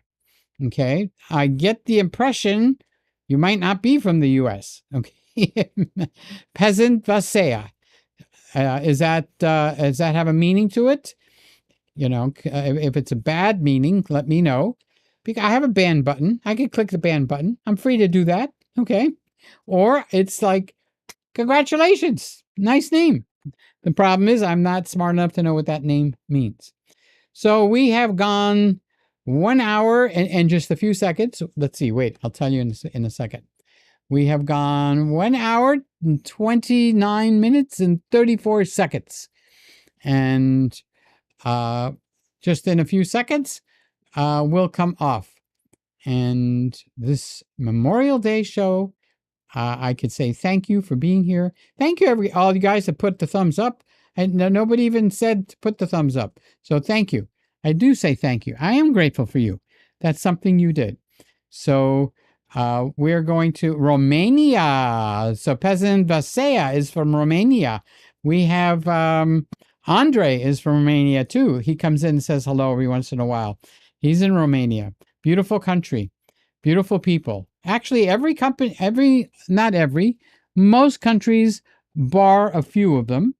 Okay. I get the impression you might not be from the US. Okay. Peasant Vasea. Does that have a meaning to it? You know, if it's a bad meaning, let me know. Because I have a ban button. I can click the ban button. I'm free to do that. Okay. Or it's like, congratulations. Nice name. The problem is I'm not smart enough to know what that name means. So we have gone 1 hour and just a few seconds. Let's see. Wait, I'll tell you in a second. We have gone 1 hour and 29 minutes and 34 seconds. And just in a few seconds, we'll come off. And this Memorial Day show, I could say thank you for being here. Thank you, all you guys that put the thumbs up. And nobody even said to put the thumbs up. So thank you. I do say thank you. I am grateful for you. That's something you did. So we're going to Romania. So Peasant Vasea is from Romania. We have Andre is from Romania too. He comes in and says hello every once in a while. He's in Romania. Beautiful country. Beautiful people. Actually, most countries, bar a few of them,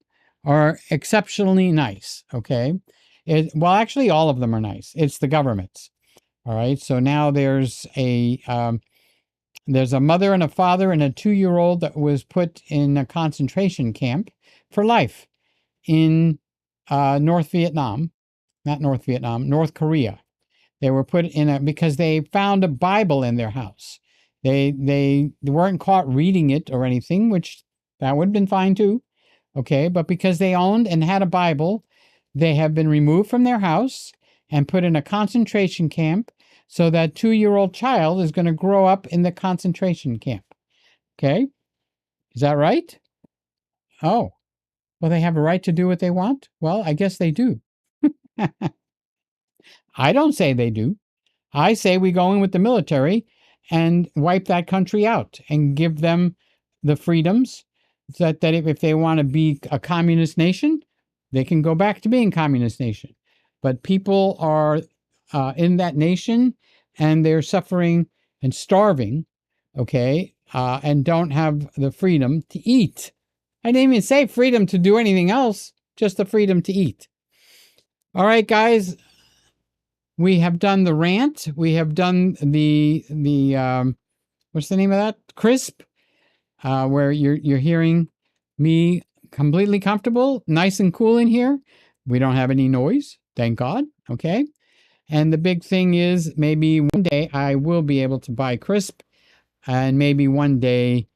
are exceptionally nice. Okay. Well, actually, all of them are nice. It's the governments. All right. So now there's a mother and a father and a 2-year-old that was put in a concentration camp for life in North Korea. They were put in because they found a Bible in their house. They weren't caught reading it or anything, which that would have been fine too. Okay, but because they owned and had a Bible, they have been removed from their house and put in a concentration camp, so that 2-year-old child is going to grow up in the concentration camp. Okay? Is that right? Oh, well, they have a right to do what they want? Well, I guess they do. I don't say they do. I say we go in with the military and wipe that country out and give them the freedoms that if they want to be a communist nation, they can go back to being a communist nation. But people are in that nation and they're suffering and starving, okay, and don't have the freedom to eat. I didn't even say freedom to do anything else, just the freedom to eat. All right, guys. We have done the rant. We have done the what's the name of that? Crisp, where you're hearing me completely comfortable, nice and cool in here. We don't have any noise, thank God. Okay. And the big thing is maybe one day I will be able to buy Crisp, and maybe one day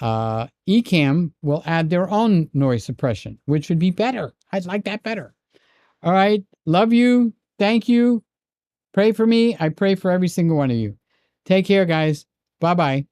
Ecamm will add their own noise suppression, which would be better. I'd like that better. All right. Love you. Thank you. Pray for me. I pray for every single one of you. Take care, guys. Bye-bye.